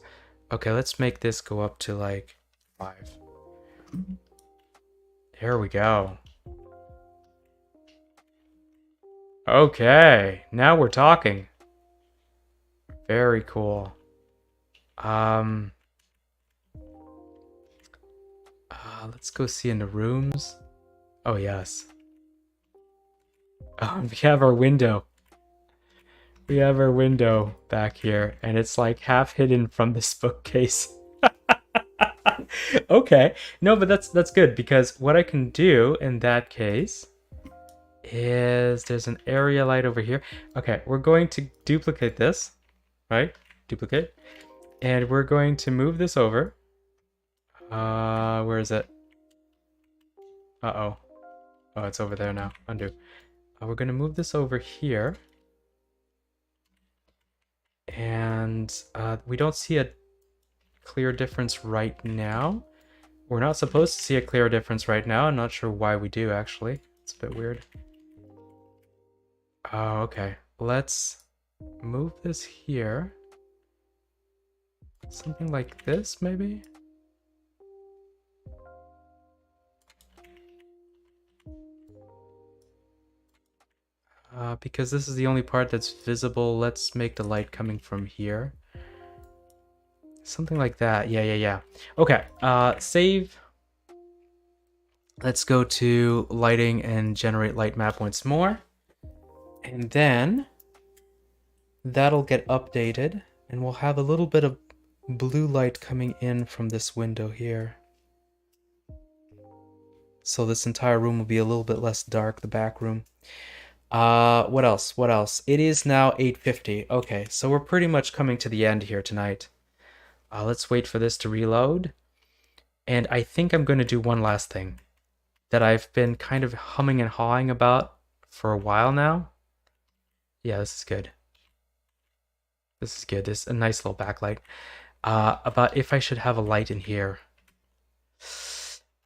Okay, let's make this go up to like 5. There we go. Okay, now we're talking. Very cool. Let's go see in the rooms. Oh yes. We have our window. We have our window back here, and it's like half hidden from this bookcase. Okay, no, but that's good because what I can do in that case is there's an area light over here. Okay, we're going to duplicate this, right? Duplicate, and we're going to move this over. Where is it? Uh-oh. Oh, it's over there now. Undo. We're going to move this over here. And we don't see a clear difference right now. We're not supposed to see a clear difference right now. I'm not sure why we do, actually. It's a bit weird. Oh, okay. Let's move this here. Something like this, maybe? Because this is the only part that's visible, let's make the light coming from here. Something like that. Yeah. Okay, save. Let's go to lighting and generate light map once more. And then that'll get updated and we'll have a little bit of blue light coming in from this window here. So this entire room will be a little bit less dark, the back room. What else? It is now 8:50. Okay, so we're pretty much coming to the end here tonight. Let's wait for this to reload. And I think I'm going to do one last thing that I've been kind of humming and hawing about for a while now. Yeah, this is good. This is good. This is a nice little backlight. About if I should have a light in here.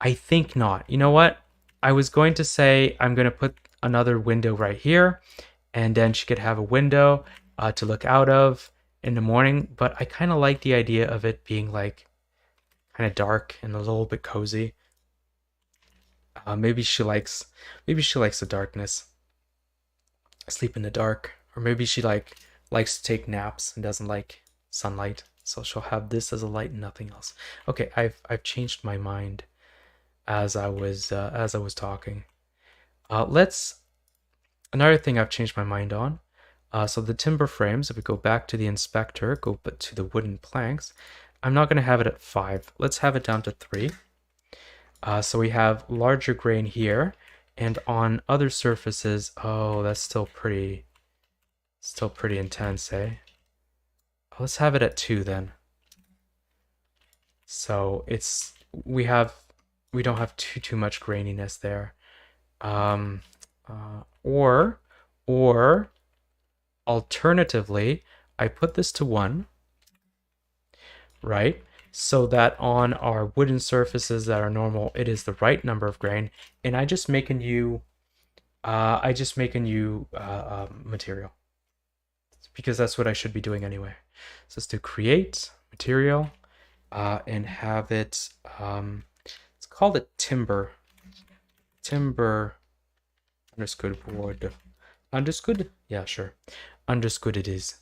I think not. You know what? I was going to say I'm going to put another window right here, and then she could have a window to look out of in the morning, but I kind of like the idea of it being like kind of dark and a little bit cozy. Maybe she likes the darkness. Sleep in the dark, or maybe she likes to take naps and doesn't like sunlight, so she'll have this as a light and nothing else. Okay, I've changed my mind as I was talking. Let's another thing I've changed my mind on. So the timber frames, if we go back to the inspector, go to the wooden planks, I'm not going to have it at 5. Let's have it down to 3. So we have larger grain here, and on other surfaces, oh, that's still pretty intense, eh? Let's have it at 2 then. So we don't have too much graininess there. Or alternatively, I put this to 1, right? So that on our wooden surfaces that are normal, it is the right number of grain, and I just making you material, because that's what I should be doing anyway. So let's do create material, and have it. Let's call it timber. Timber underscore wood. Underscored? Yeah, sure. Underscored it is.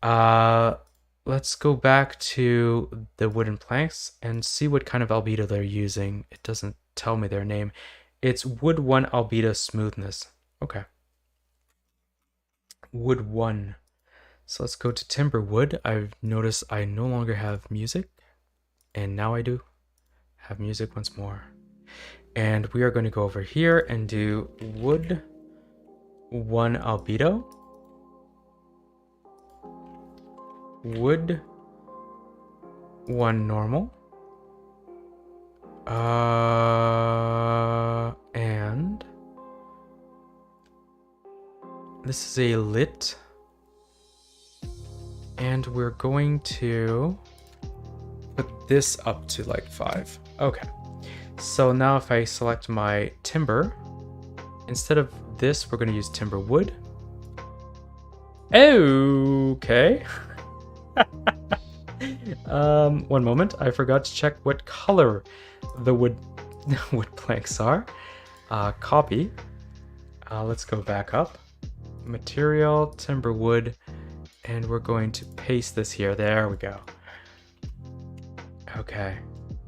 Let's go back to the wooden planks and see what kind of albedo they're using. It doesn't tell me their name. It's wood 1 albedo smoothness. Okay. Wood 1. So let's go to timber wood. I've noticed I no longer have music, and now I do have music once more. And we are going to go over here and do wood 1 albedo. Wood 1 normal. And this is a lit. And we're going to put this up to like 5. Okay. So now if I select my timber, instead of this, we're going to use timber wood. Okay. One moment. I forgot to check what color the wood planks are. Copy. Let's go back up. Material, timber wood, and we're going to paste this here. There we go. Okay.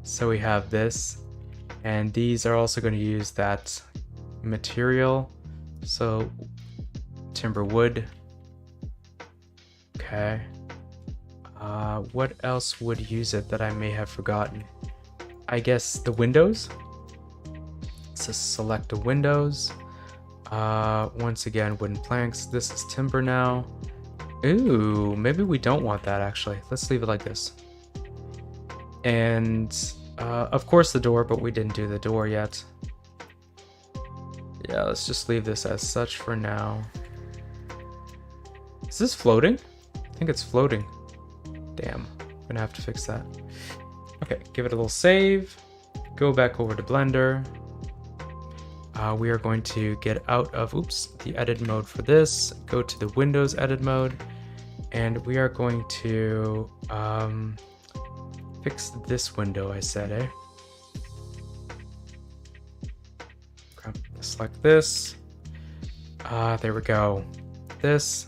So we have this, and these are also going to use that material. So timber wood. Okay. What else would use it that I may have forgotten? I guess the windows. Let's just select the windows. Once again, wooden planks. This is timber now. Ooh, maybe we don't want that actually. Let's leave it like this. And of course the door, but we didn't do the door yet. Yeah, let's just leave this as such for now. Is this floating? I think it's floating. Damn, I'm gonna have to fix that. Okay, give it a little save. Go back over to Blender. We are going to get out of, the edit mode for this. Go to the Windows edit mode. And we are going to fix this window, I said, eh? Okay, select this. There we go. This,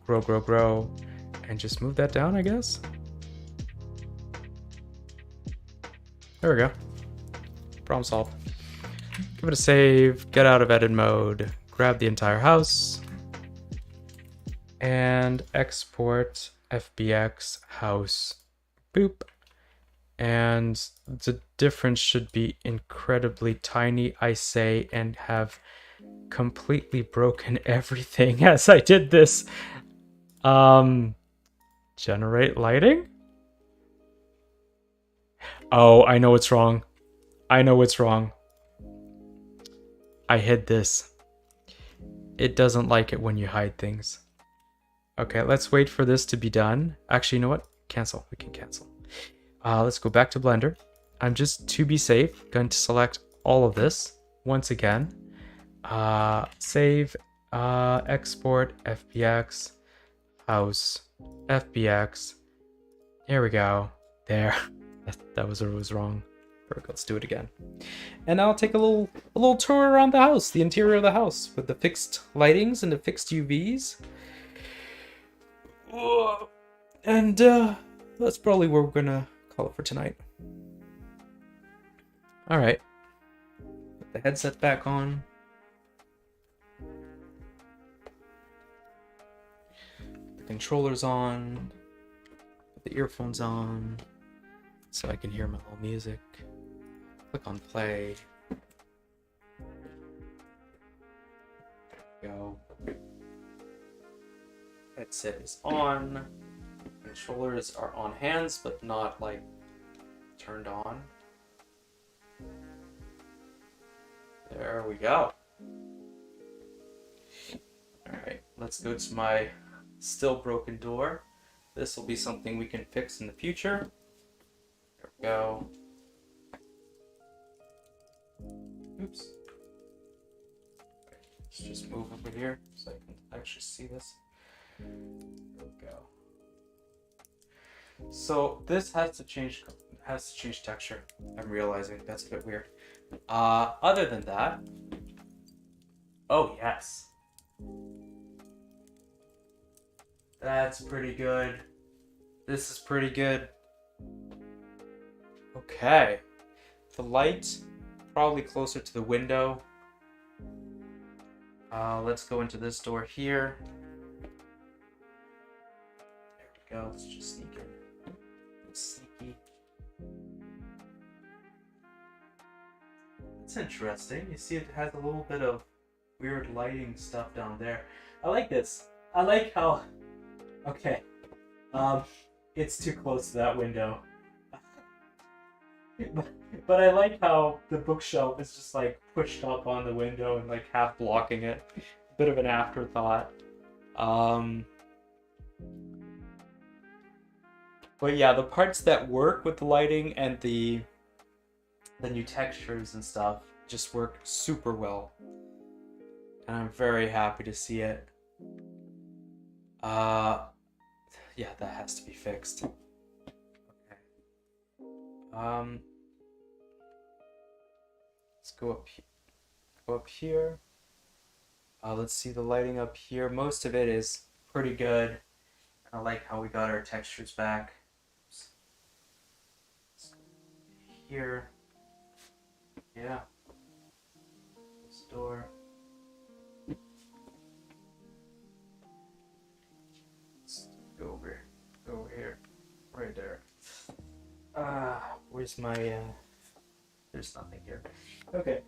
grow, and just move that down, I guess. There we go. Problem solved. Give it a save, get out of edit mode, grab the entire house, and export FBX house. Boop. And the difference should be incredibly tiny, I say, and have completely broken everything as I did this. Generate lighting? Oh, I know it's wrong. I hid this. it doesn't like it when you hide things. Okay, let's wait for this to be done. Actually, you know what? Cancel. We can cancel. Let's go back to Blender. I'm just, to be safe, going to select all of this once again. Save, export, FBX, house, FBX. There we go. There. That was wrong. Perfect. Let's do it again. And now I'll take a little tour around the house, the interior of the house, with the fixed lightings and the fixed UVs. And that's probably where we're gonna call it for tonight. All right. Put the headset back on. Put the controllers on. Put the earphones on, so I can hear my little music. Click on play. There we go. Headset is on. Controllers are on hands, but not like turned on. There we go. Alright, let's go to my still broken door. This will be something we can fix in the future. There we go. Oops. Let's just move over here so I can actually see this. There we go. So this has to change texture. I'm realizing that's a bit weird. Other than that, oh yes, that's pretty good. This is pretty good. Okay, the light probably closer to the window. Let's go into this door here. There we go. Let's just sneak in. Sneaky. It's interesting. You see, it has a little bit of weird lighting stuff down there. I like this. I like how. Okay. It's too close to that window. But I like how the bookshelf is just like pushed up on the window and like half blocking it. Bit of an afterthought. But yeah, the parts that work with the lighting and the new textures and stuff just work super well. And I'm very happy to see it. Yeah, that has to be fixed. Okay. Let's go up here. Let's see the lighting up here. Most of it is pretty good. I like how we got our textures back. Here. Yeah. This door. Let's go over here. Right there. Where's my there's nothing here. Okay.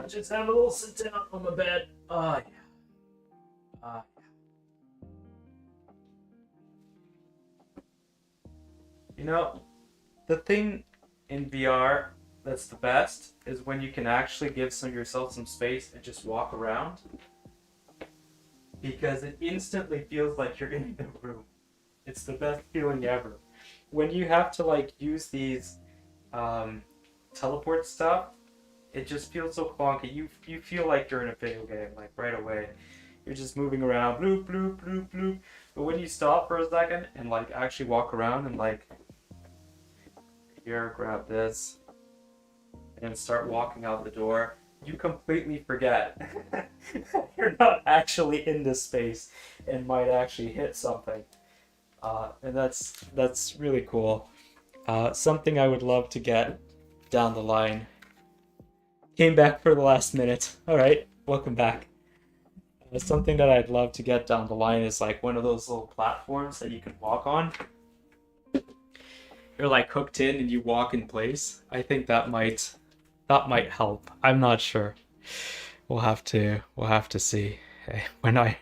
Just have a little sit down on my bed. Yeah. You know, the thing in VR that's the best is when you can actually give yourself some space and just walk around, because it instantly feels like you're in the room. It's the best feeling ever. When you have to like use these teleport stuff, it just feels so clunky. You feel like you're in a video game, like right away. You're just moving around, bloop, bloop, bloop, bloop. But when you stop for a second and like actually walk around and like, here, grab this, and start walking out the door, you completely forget you're not actually in this space and might actually hit something. And that's really cool. Something I would love to get down the line. Came back for the last minute. Alright, welcome back. Something that I'd love to get down the line is like one of those little platforms that you can walk on. You're like hooked in and you walk in place. I think that might help. I'm not sure. We'll have to see when I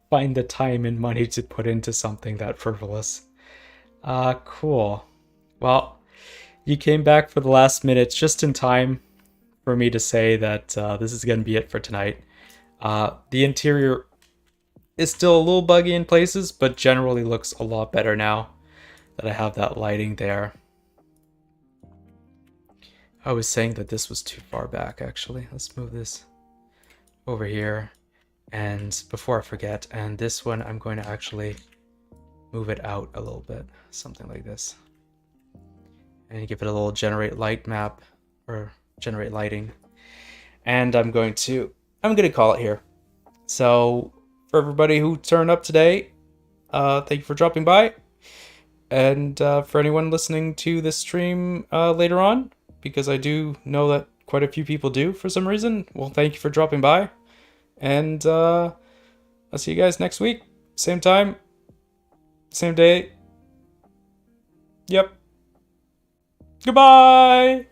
find the time and money to put into something that frivolous. Cool. Well, you came back for the last minute just in time for me to say that this is going to be it for tonight. The interior is still a little buggy in places, but generally looks a lot better now that I have that lighting there. I was saying that this was too far back, actually. Let's move this over here. And before I forget, and this one, I'm going to actually move it out a little bit, something like this. And give it a little generate light map, or generate lighting. And I'm going to call it here. So for everybody who turned up today, thank you for dropping by. And for anyone listening to this stream later on, because I do know that quite a few people do for some reason, well, thank you for dropping by. And I'll see you guys next week. Same time, same day. Yep. Goodbye!